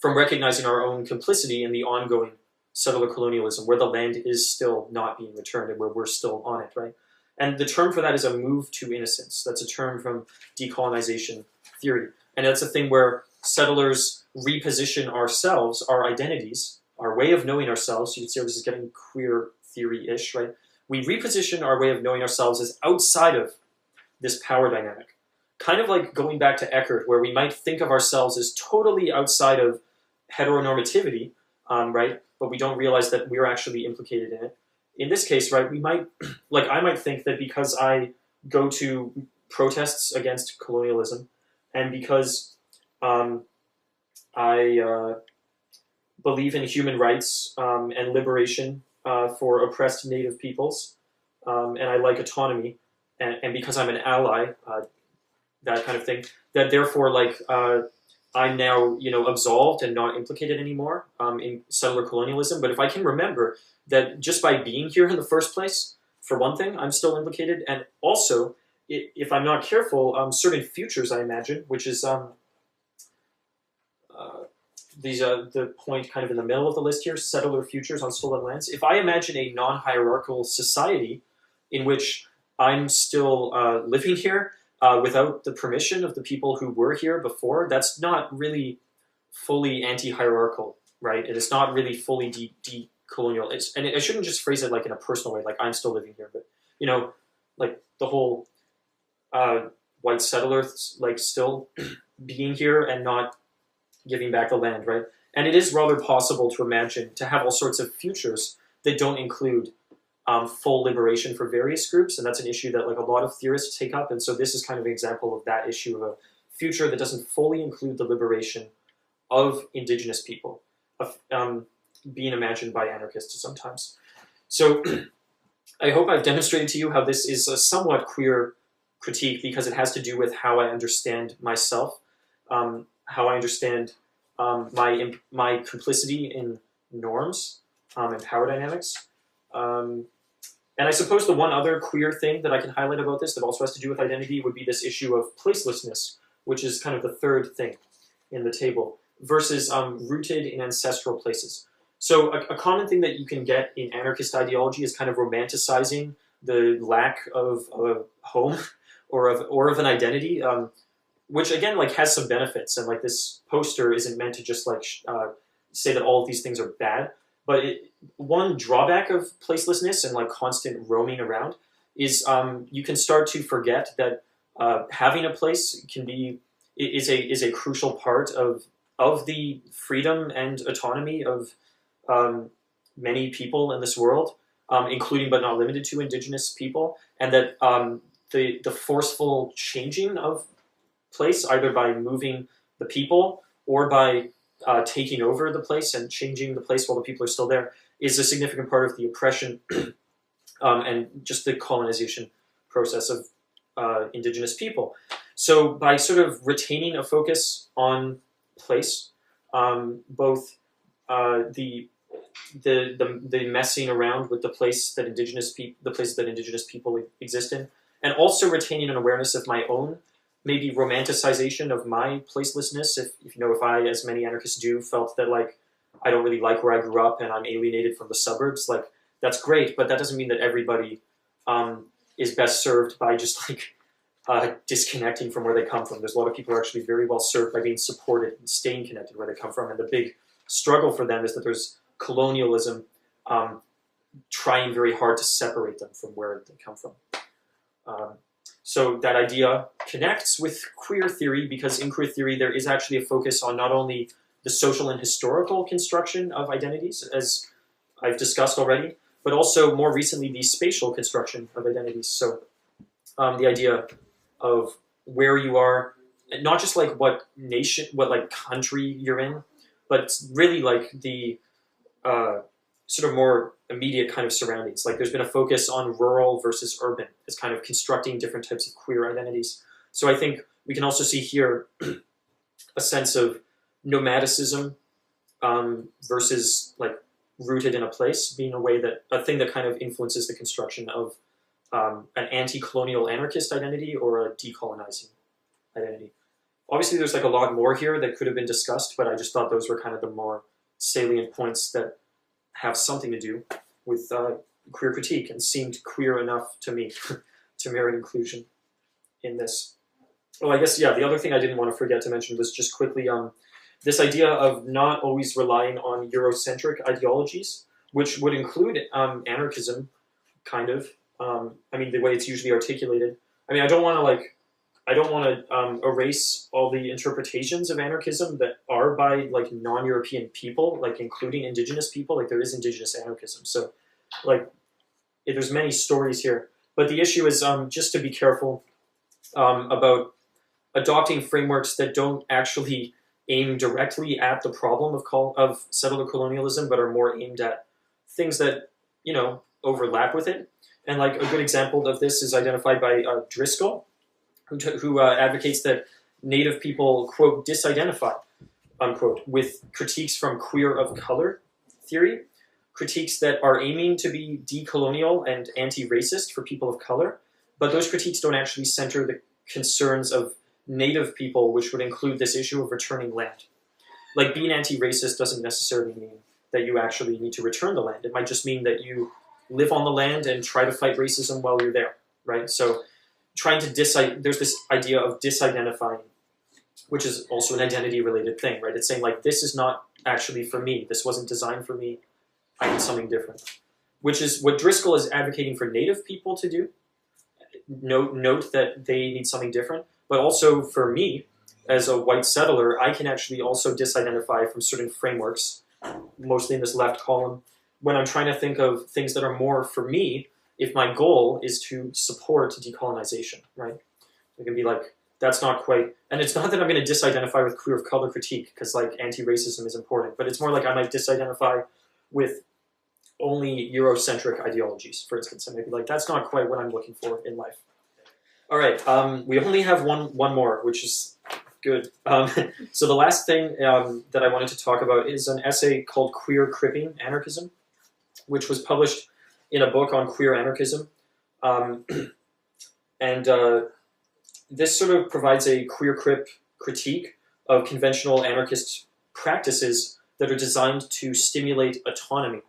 recognizing our own complicity in the ongoing settler colonialism, where the land is still not being returned and where we're still on it, right? And the term for that is a move to innocence. That's a term from decolonization theory. And that's a thing where settlers reposition ourselves, our identities, our way of knowing ourselves. You can see how this is getting queer theory-ish, right? We reposition our way of knowing ourselves as outside of this power dynamic. Kind of like going back to Eckert, where we might think of ourselves as totally outside of heteronormativity, right? But we don't realize that we're actually implicated in it. In this case, right, we might, like I might think that because I go to protests against colonialism and because I believe in human rights and liberation for oppressed Native peoples, and I like autonomy, and because I'm an ally, that kind of thing. That therefore, like, I'm now, absolved and not implicated anymore in settler colonialism. But if I can remember that just by being here in the first place, for one thing, I'm still implicated, and also, if I'm not careful, certain futures, I imagine, which is these the point kind of in the middle of the list here, settler futures on stolen lands. If I imagine a non-hierarchical society in which I'm still living here without the permission of the people who were here before, that's not really fully anti-hierarchical, right? It is not really fully decolonial. And I shouldn't just phrase it like in a personal way, like I'm still living here, but like the whole white settler, like still being here and not giving back the land, right? And it is rather possible to imagine to have all sorts of futures that don't include full liberation for various groups, and that's an issue that like a lot of theorists take up. And so this is kind of an example of that issue of a future that doesn't fully include the liberation of Indigenous people, of being imagined by anarchists sometimes. So I hope I've demonstrated to you how this is a somewhat queer critique because it has to do with how I understand myself, how I understand my complicity in norms and power dynamics. And I suppose the one other queer thing that I can highlight about this that also has to do with identity would be this issue of placelessness, which is kind of the third thing in the table, versus rooted in ancestral places. So a common thing that you can get in anarchist ideology is kind of romanticizing the lack of a home or of an identity, which again like has some benefits. And like this poster isn't meant to just like say that all of these things are bad. But one drawback of placelessness and like constant roaming around is you can start to forget that having a place is a crucial part of the freedom and autonomy of many people in this world, including but not limited to Indigenous people, and that the forceful changing of place, either by moving the people or by taking over the place and changing the place while the people are still there, is a significant part of the oppression and just the colonization process of Indigenous people. So by sort of retaining a focus on place, both the messing around with the place that Indigenous people exist in, and also retaining an awareness of my own maybe romanticization of my placelessness. If I, as many anarchists do, felt that like I don't really like where I grew up and I'm alienated from the suburbs, like that's great, but that doesn't mean that everybody is best served by just like disconnecting from where they come from. There's a lot of people who are actually very well served by being supported and staying connected where they come from. And the big struggle for them is that there's colonialism trying very hard to separate them from where they come from. So that idea connects with queer theory because in queer theory there is actually a focus on not only the social and historical construction of identities, as I've discussed already, but also more recently the spatial construction of identities. So the idea of where you are, not just like what nation, what like country you're in, but really like the sort of more immediate kind of surroundings. Like there's been a focus on rural versus urban as kind of constructing different types of queer identities. So I think we can also see here a sense of nomadicism versus like rooted in a place being a thing that kind of influences the construction of an anti-colonial anarchist identity or a decolonizing identity. Obviously there's like a lot more here that could have been discussed, but I just thought those were kind of the more salient points that have something to do with queer critique and seemed queer enough to me to merit inclusion in this. Well, I guess, yeah, the other thing I didn't want to forget to mention was just quickly this idea of not always relying on Eurocentric ideologies, which would include anarchism, kind of. I mean, the way it's usually articulated. I mean, I don't want to erase all the interpretations of anarchism that are by like non-European people, like including Indigenous people. Like there is Indigenous anarchism, so like there's many stories here. But the issue is just to be careful about adopting frameworks that don't actually aim directly at the problem of settler colonialism, but are more aimed at things that overlap with it. And like a good example of this is identified by Driscoll, who advocates that Native people, quote, disidentify, unquote, with critiques from queer of color theory, critiques that are aiming to be decolonial and anti-racist for people of color, but those critiques don't actually center the concerns of Native people, which would include this issue of returning land. Like, being anti-racist doesn't necessarily mean that you actually need to return the land. It might just mean that you live on the land and try to fight racism while you're there, right? So trying to there's this idea of disidentifying, which is also an identity-related thing, right? It's saying, like, this is not actually for me. This wasn't designed for me. I need something different, which is what Driscoll is advocating for Native people to do. Note that they need something different, but also for me, as a white settler, I can actually also disidentify from certain frameworks, mostly in this left column, when I'm trying to think of things that are more for me, if my goal is to support decolonization, right? It can be like, that's not quite, and it's not that I'm going to disidentify with queer of color critique, because like anti-racism is important, but it's more like I might disidentify with only Eurocentric ideologies, for instance. I may be like, that's not quite what I'm looking for in life. All right, we only have one more, which is good. So the last thing that I wanted to talk about is an essay called Queer-Cripping Anarchism, which was published in a book on queer anarchism. This sort of provides a queer-crip critique of conventional anarchist practices that are designed to stimulate autonomy.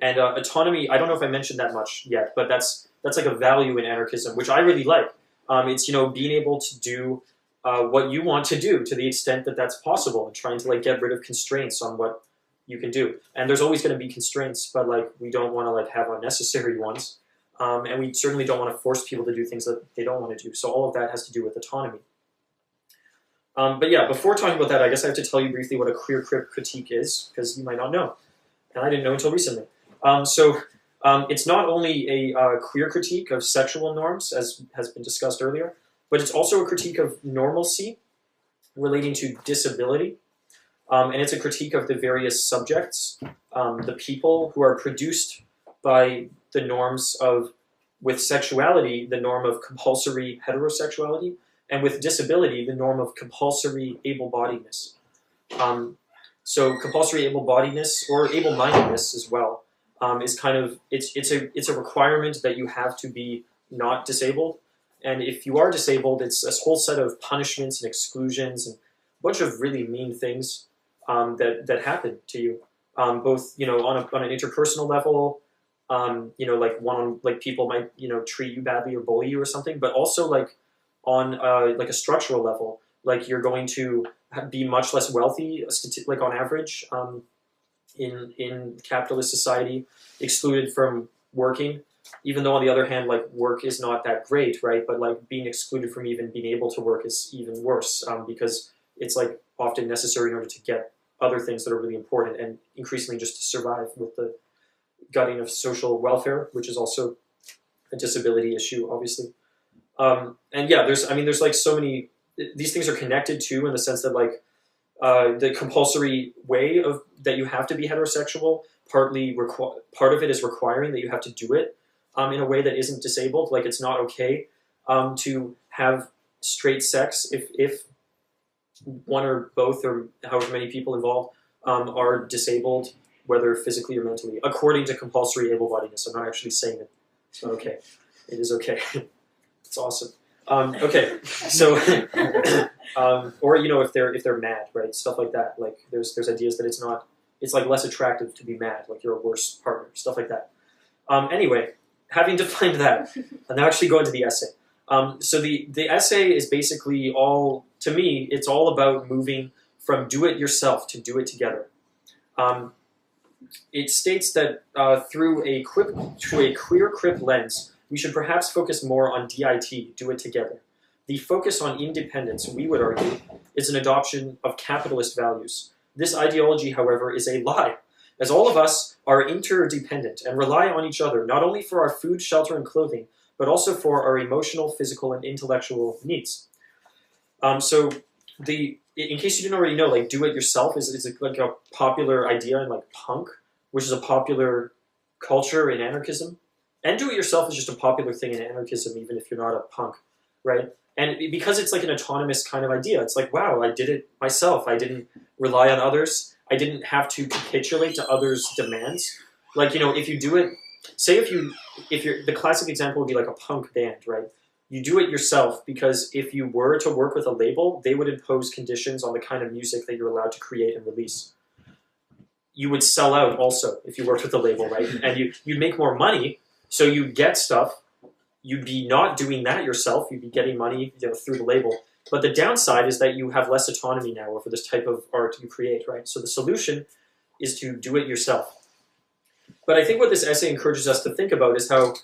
And autonomy, I don't know if I mentioned that much yet, but that's like a value in anarchism, which I really like. It's, being able to do what you want to do to the extent that that's possible, and trying to like get rid of constraints on what you can do. And there's always going to be constraints, but like we don't want to like have unnecessary ones. And we certainly don't want to force people to do things that they don't want to do. So all of that has to do with autonomy. But yeah, before talking about that, I guess I have to tell you briefly what a queer-crip critique is, because you might not know. And I didn't know until recently. It's not only a queer critique of sexual norms, as has been discussed earlier, but it's also a critique of normalcy relating to disability. And it's a critique of the various subjects, the people who are produced by the norms of, with sexuality, the norm of compulsory heterosexuality, and with disability, the norm of compulsory able-bodiedness. So compulsory able-bodiedness, or able-mindedness as well, is kind of, it's a requirement that you have to be not disabled. And if you are disabled, it's a whole set of punishments and exclusions and a bunch of really mean things that happen to you, both on an interpersonal level, like people might treat you badly or bully you or something, but also like on like a structural level, like you're going to be much less wealthy, like on average, in capitalist society, excluded from working. Even though on the other hand, like work is not that great, right? But like being excluded from even being able to work is even worse, because it's like often necessary in order to get other things that are really important, and increasingly just to survive, with the gutting of social welfare, which is also a disability issue, obviously. And yeah, there's like so many, these things are connected too, in the sense that like the compulsory way of that you have to be heterosexual, part of it is requiring that you have to do it in a way that isn't disabled. Like it's not okay to have straight sex if one or both, or however many people involved, are disabled, whether physically or mentally, according to compulsory able-bodiedness. I'm not actually saying that it's not okay. It is okay. It's awesome. Okay, so, or if they're mad, right? Stuff like that. Like there's ideas that it's like less attractive to be mad, like you're a worse partner, stuff like that. Anyway, having defined that, I'll now actually go into the essay. So the essay is basically to me, it's all about moving from do it yourself to do it together. It states that through a queer-crip lens, we should perhaps focus more on DIT, do it together. The focus on independence, we would argue, is an adoption of capitalist values. This ideology, however, is a lie, as all of us are interdependent and rely on each other, not only for our food, shelter, and clothing, but also for our emotional, physical, and intellectual needs. In case you didn't already know, like do it yourself is like a popular idea in like punk, which is a popular culture in anarchism. And do it yourself is just a popular thing in anarchism, even if you're not a punk, right? And because it's like an autonomous kind of idea, it's like, wow, I did it myself. I didn't rely on others. I didn't have to capitulate to others' demands. Like, if you do it, say if you're, the classic example would be like a punk band, right? You do it yourself because if you were to work with a label, they would impose conditions on the kind of music that you're allowed to create and release. You would sell out also if you worked with a label, right? And you'd make more money, so you'd get stuff. You'd be not doing that yourself. You'd be getting money through the label. But the downside is that you have less autonomy now for this type of art you create, right? So the solution is to do it yourself. But I think what this essay encourages us to think about is how,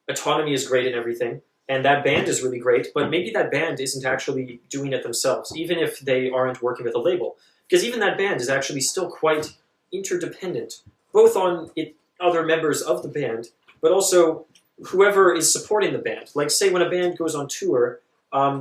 autonomy is great in everything, and that band is really great, but maybe that band isn't actually doing it themselves, even if they aren't working with a label. Because even that band is actually still quite interdependent, both on other members of the band, but also whoever is supporting the band. Like, say, when a band goes on tour,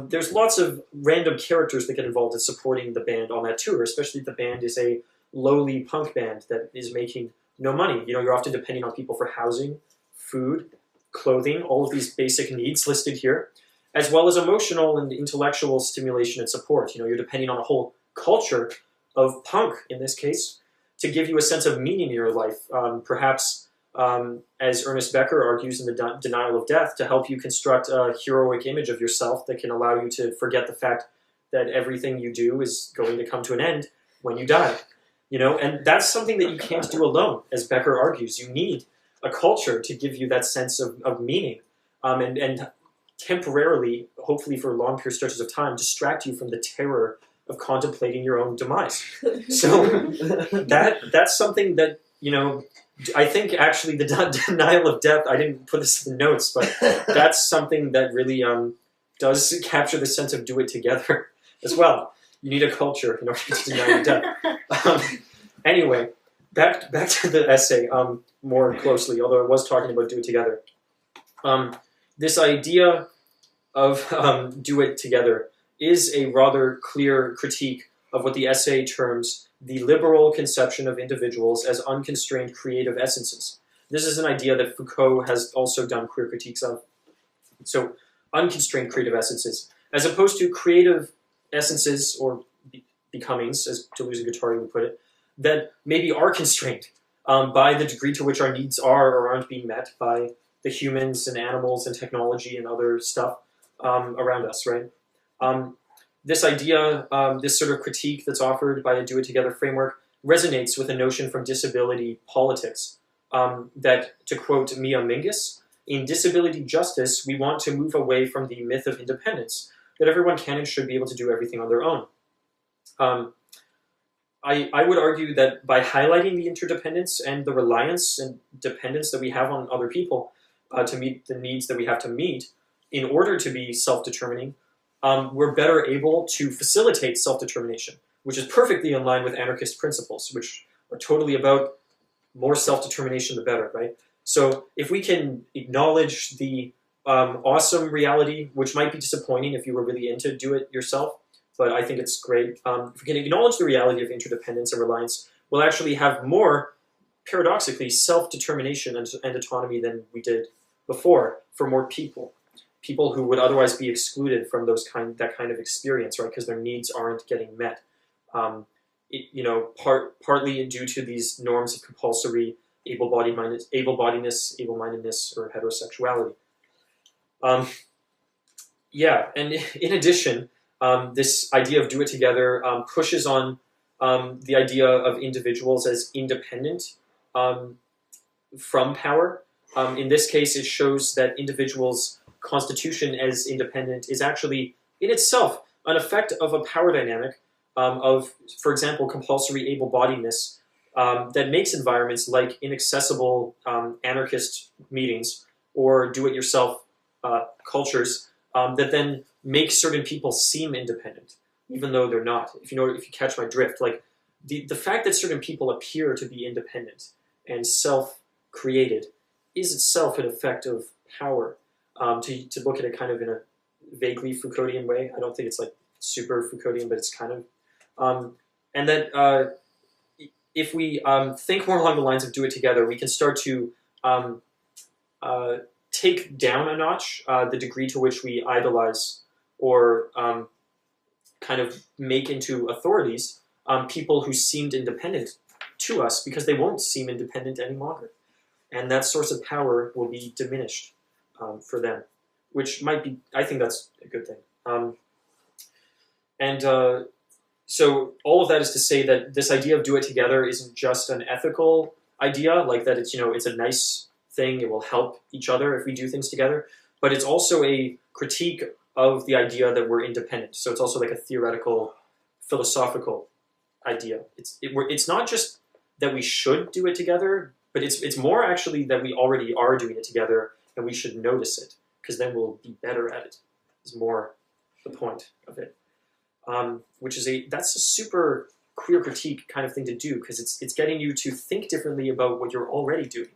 there's lots of random characters that get involved in supporting the band on that tour, especially if the band is a lowly punk band that is making no money. You're often depending on people for housing, food, clothing, all of these basic needs listed here, as well as emotional and intellectual stimulation and support. You're depending on a whole culture of punk, in this case, to give you a sense of meaning in your life. Perhaps, as Ernest Becker argues in The Denial of Death, to help you construct a heroic image of yourself that can allow you to forget the fact that everything you do is going to come to an end when you die. And that's something that you can't do alone, as Becker argues. You need a culture to give you that sense of meaning, and temporarily, hopefully for long period stretches of time, distract you from the terror of contemplating your own demise. So that's something that, I think actually the Denial of Death, I didn't put this in the notes, but that's something that really does capture the sense of do it together as well. You need a culture in order to deny your death. Anyway, back to the essay more closely, although I was talking about do it together. This idea of do it together is a rather clear critique of what the essay terms the liberal conception of individuals as unconstrained creative essences. This is an idea that Foucault has also done queer critiques of. So, unconstrained creative essences, as opposed to creative essences or becomings, as Deleuze-Guattari would put it, that maybe are constrained by the degree to which our needs are or aren't being met by the humans and animals and technology and other stuff around us, right? This idea, this sort of critique that's offered by a do-it-together framework resonates with a notion from disability politics that, to quote Mia Mingus, in disability justice, we want to move away from the myth of independence, that everyone can and should be able to do everything on their own. I would argue that by highlighting the interdependence and the reliance and dependence that we have on other people to meet the needs that we have to meet in order to be self-determining, we're better able to facilitate self-determination, which is perfectly in line with anarchist principles, which are totally about more self-determination the better, right? So if we can acknowledge the awesome reality, which might be disappointing if you were really into do it yourself, but I think it's great. If we can acknowledge the reality of interdependence and reliance, we'll actually have more, paradoxically, self-determination and autonomy than we did before for more people. People who would otherwise be excluded from that kind of experience, right? Because their needs aren't getting met. Partly due to these norms of compulsory able-bodiedness, able-mindedness, or heterosexuality. And in addition, this idea of do it together pushes on the idea of individuals as independent from power. In this case, it shows that individuals' constitution as independent is actually, in itself, an effect of a power dynamic of, for example, compulsory able-bodiedness that makes environments like inaccessible anarchist meetings or do-it-yourself cultures that then make certain people seem independent, even though they're not. If you catch my drift, like the fact that certain people appear to be independent and self-created is itself an effect of power. To look at it kind of in a vaguely Foucauldian way. I don't think it's like super Foucauldian, but it's kind of. And that if we think more along the lines of do it together, we can start to take down a notch the degree to which we idolize or kind of make into authorities people who seemed independent to us, because they won't seem independent any longer. And that source of power will be diminished for them, which might be, I think that's a good thing. So all of that is to say that this idea of do it together isn't just an ethical idea, like that it's, it's a nice thing, it will help each other if we do things together, but it's also a critique of the idea that we're independent. So it's also like a theoretical, philosophical idea. It's not just that we should do it together, but it's more actually that we already are doing it together and we should notice it, because then we'll be better at it, is more the point of it. That's a super queer critique kind of thing to do, because it's getting you to think differently about what you're already doing,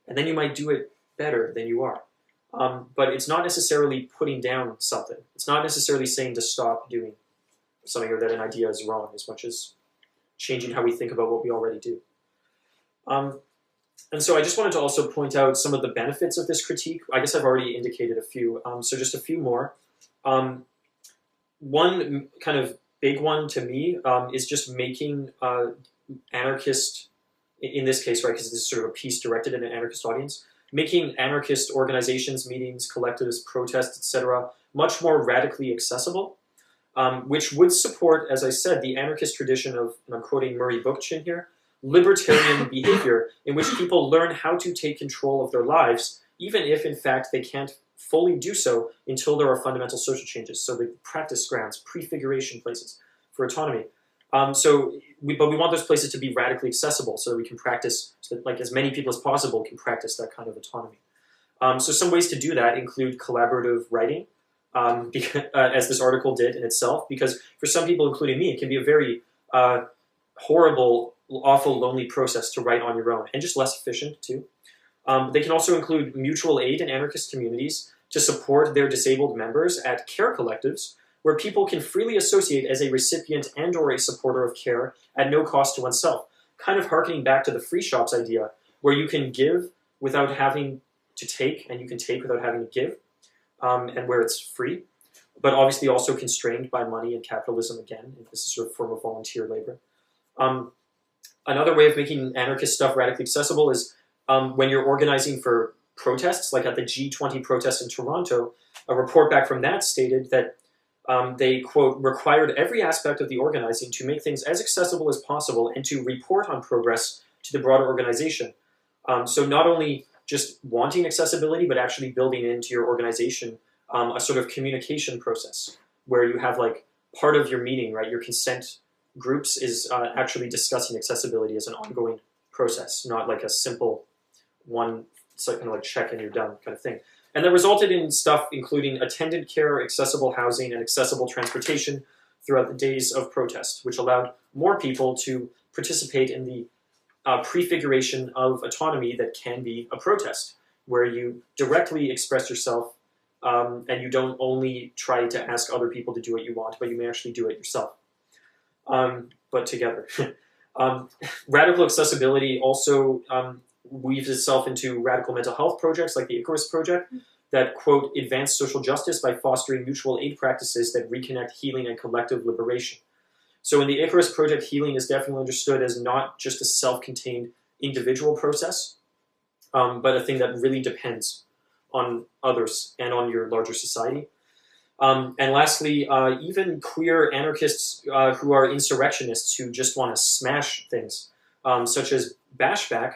and then you might do it better than you are. But it's not necessarily putting down something. It's not necessarily saying to stop doing something or that an idea is wrong, as much as changing how we think about what we already do. And so I just wanted to also point out some of the benefits of this critique. I guess I've already indicated a few, so just a few more. One kind of big one to me is just making anarchist, in this case, right, because this is sort of a piece directed at an anarchist audience, making anarchist organizations, meetings, collectives, protests, etc., much more radically accessible, which would support, as I said, the anarchist tradition of, and I'm quoting Murray Bookchin here, libertarian behavior, in which people learn how to take control of their lives, even if, in fact, they can't fully do so until there are fundamental social changes. So the practice grounds, prefiguration places for autonomy. But we want those places to be radically accessible so that we can practice, so that like as many people as possible can practice that kind of autonomy. So some ways to do that include collaborative writing, as this article did in itself, because for some people, including me, it can be a very horrible, awful, lonely process to write on your own, and just less efficient too. They can also include mutual aid in anarchist communities to support their disabled members at care collectives, where people can freely associate as a recipient and or a supporter of care at no cost to oneself, kind of harkening back to the free shops idea, where you can give without having to take, and you can take without having to give, and where it's free, but obviously also constrained by money and capitalism again. This is sort of a form of volunteer labor. Another way of making anarchist stuff radically accessible is when you're organizing for protests, like at the G20 protest in Toronto. A report back from that stated that they, quote, required every aspect of the organizing to make things as accessible as possible and to report on progress to the broader organization. So not only just wanting accessibility, but actually building into your organization a sort of communication process where you have like part of your meeting, right, your consent groups is actually discussing accessibility as an ongoing process, not like a simple one, so kind of like check and you're done kind of thing. And that resulted in stuff including attendant care, accessible housing, and accessible transportation throughout the days of protest, which allowed more people to participate in the prefiguration of autonomy that can be a protest, where you directly express yourself and you don't only try to ask other people to do what you want, but you may actually do it yourself, but together. Radical accessibility also weaves itself into radical mental health projects like the Icarus Project that, quote, advance social justice by fostering mutual aid practices that reconnect healing and collective liberation. So in the Icarus Project, healing is definitely understood as not just a self-contained individual process, but a thing that really depends on others and on your larger society. And lastly, even queer anarchists who are insurrectionists who just want to smash things, such as Bashback,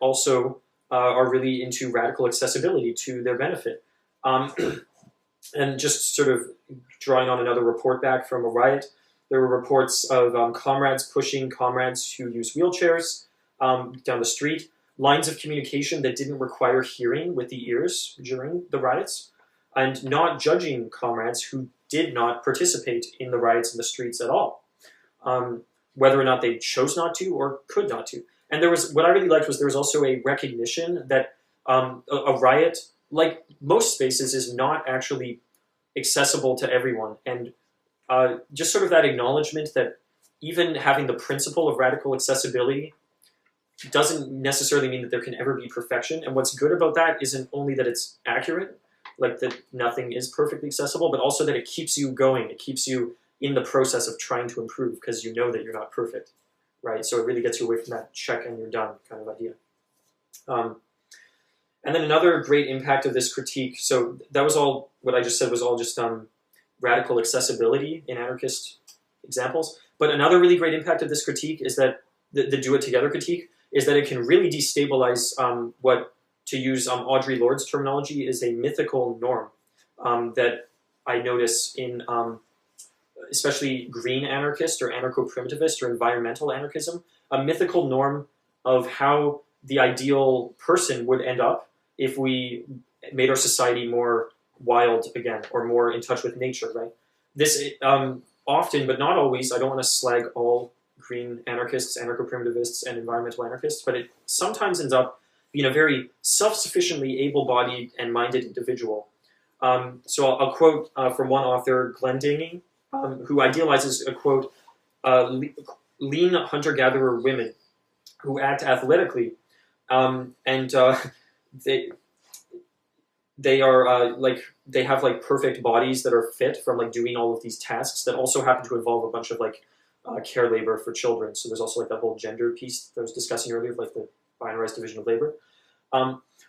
also are really into radical accessibility to their benefit. And just sort of drawing on another report back from a riot, there were reports of comrades pushing comrades who use wheelchairs down the street, lines of communication that didn't require hearing with the ears during the riots, and not judging comrades who did not participate in the riots in the streets at all, whether or not they chose not to or could not to. And there was, what I really liked was there was also a recognition that a riot, like most spaces, is not actually accessible to everyone. And just sort of that acknowledgement that even having the principle of radical accessibility doesn't necessarily mean that there can ever be perfection. And what's good about that isn't only that it's accurate, like that nothing is perfectly accessible, but also that it keeps you going. It keeps you in the process of trying to improve because you know that you're not perfect, right? So it really gets you away from that check and you're done kind of idea. And then another great impact of this critique, so that was all, what I just said was all just radical accessibility in anarchist examples. But another really great impact of this critique is that the do it together critique is that it can really destabilize what, to use Audre Lorde's terminology, is a mythical norm that I notice in especially green anarchist or anarcho-primitivist or environmental anarchism, a mythical norm of how the ideal person would end up if we made our society more wild again or more in touch with nature, right? This often, but not always, I don't want to slag all green anarchists, anarcho-primitivists, and environmental anarchists, but it sometimes ends up being a very self-sufficiently able-bodied and minded individual. So I'll quote from one author, Glendinning, who idealizes, a quote, lean hunter-gatherer women who act athletically, and they are like, they have like perfect bodies that are fit from like doing all of these tasks that also happen to involve a bunch of like care labor for children. So there's also like that whole gender piece that I was discussing earlier, like the binarized division of labor.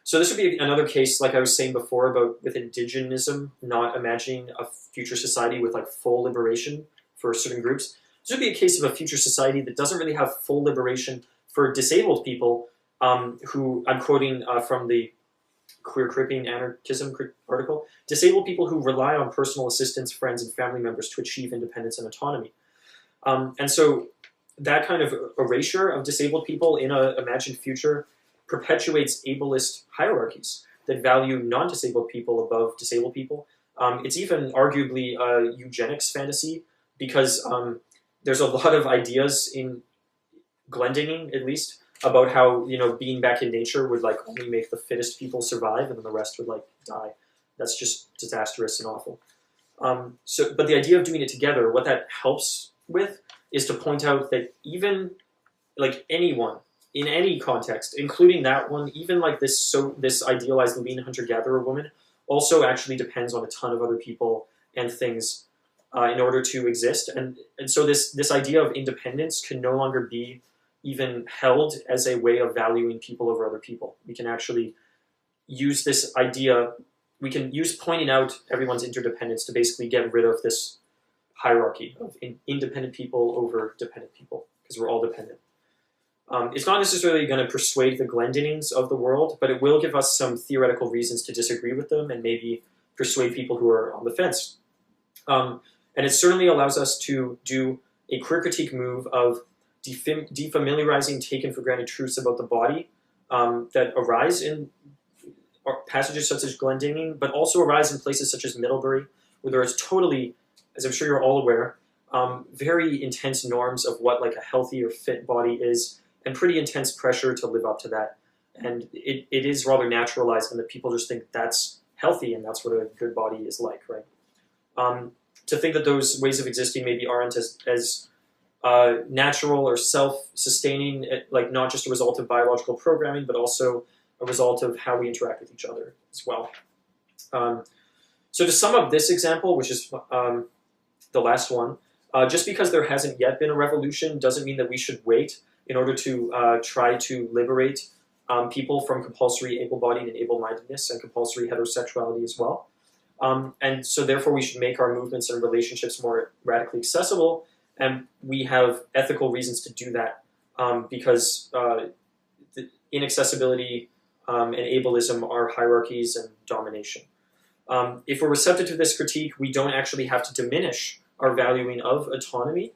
So this would be another case, like I was saying before, about with Indigenism, not imagining a future society with like full liberation for certain groups. This would be a case of a future society that doesn't really have full liberation for disabled people, who, I'm quoting from the queer-cripping anarchism article, disabled people who rely on personal assistance, friends, and family members to achieve independence and autonomy. And so that kind of erasure of disabled people in an imagined future perpetuates ableist hierarchies that value non-disabled people above disabled people. It's even arguably a eugenics fantasy because there's a lot of ideas in Glendinning, at least, about how, you know, being back in nature would like only make the fittest people survive and then the rest would like die. That's just disastrous and awful. But the idea of doing it together, what that helps with is to point out that even like anyone in any context, including that one, even like this idealized lean hunter-gatherer woman, also actually depends on a ton of other people and things in order to exist. And so this idea of independence can no longer be even held as a way of valuing people over other people. We can actually use this idea, we can use pointing out everyone's interdependence to basically get rid of this hierarchy of independent people over dependent people, because we're all dependent. It's not necessarily going to persuade the Glendinnings of the world, but it will give us some theoretical reasons to disagree with them and maybe persuade people who are on the fence. And it certainly allows us to do a queer critique move of defamiliarizing taken for granted truths about the body that arise in passages such as Glendinning, but also arise in places such as Middlebury, where there is totally, as I'm sure you're all aware, very intense norms of what like a healthy or fit body is, and pretty intense pressure to live up to that. And it is rather naturalized in that people just think that's healthy and that's what a good body is like, right? To think that those ways of existing maybe aren't as natural or self-sustaining, like not just a result of biological programming, but also a result of how we interact with each other as well. So to sum up this example, which is the last one, just because there hasn't yet been a revolution doesn't mean that we should wait in order to try to liberate people from compulsory able-bodied and able-mindedness and compulsory heterosexuality as well. And so therefore we should make our movements and relationships more radically accessible, and we have ethical reasons to do that because the inaccessibility and ableism are hierarchies and domination. If we're receptive to this critique, we don't actually have to diminish our valuing of autonomy,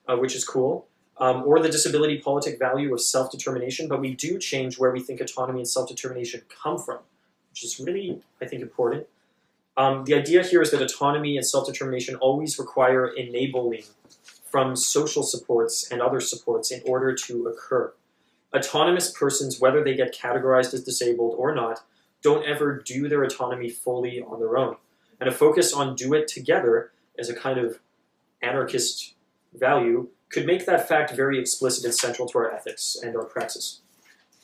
which is cool, or the disability politic value of self-determination, but we do change where we think autonomy and self-determination come from, which is really, I think, important. The idea here is that autonomy and self-determination always require enabling from social supports and other supports in order to occur. Autonomous persons, whether they get categorized as disabled or not, don't ever do their autonomy fully on their own. And a focus on do it together as a kind of anarchist value could make that fact very explicit and central to our ethics and our praxis.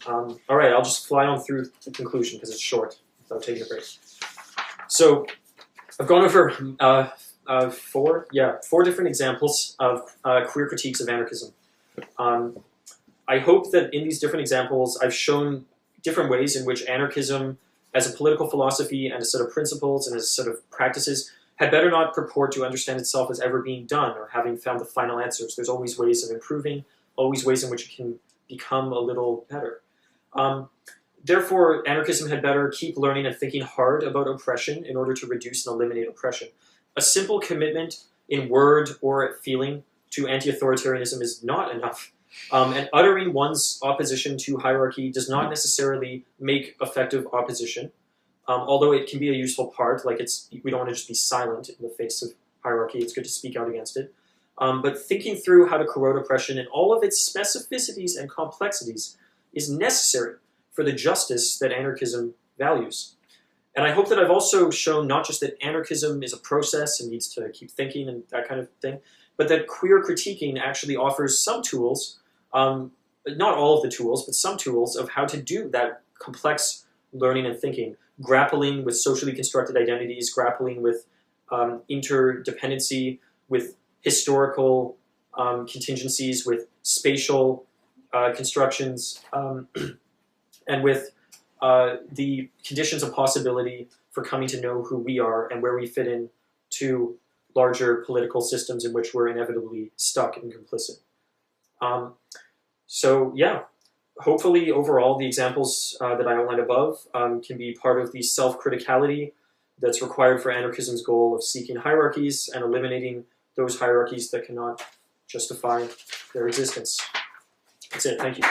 All right, I'll just fly on through the conclusion because it's short without taking a break. So I've gone over four different examples of queer critiques of anarchism. I hope that in these different examples I've shown different ways in which anarchism as a political philosophy and a set of principles and as a set of practices had better not purport to understand itself as ever being done or having found the final answers. There's always ways of improving, always ways in which it can become a little better. Therefore, anarchism had better keep learning and thinking hard about oppression in order to reduce and eliminate oppression. A simple commitment in word or feeling to anti-authoritarianism is not enough. And uttering one's opposition to hierarchy does not necessarily make effective opposition, although it can be a useful part. Like we don't want to just be silent in the face of hierarchy. It's good to speak out against it. But thinking through how to corrode oppression in all of its specificities and complexities is necessary for the justice that anarchism values. And I hope that I've also shown not just that anarchism is a process and needs to keep thinking and that kind of thing, but that queer critiquing actually offers some tools, not all of the tools, but some tools of how to do that complex learning and thinking, grappling with socially constructed identities, grappling with interdependency, with historical contingencies, with spatial constructions, and with the conditions of possibility for coming to know who we are and where we fit in to larger political systems in which we're inevitably stuck and complicit. So yeah, hopefully overall the examples that I outlined above can be part of the self-criticality that's required for anarchism's goal of seeking hierarchies and eliminating those hierarchies that cannot justify their existence. That's it, thank you.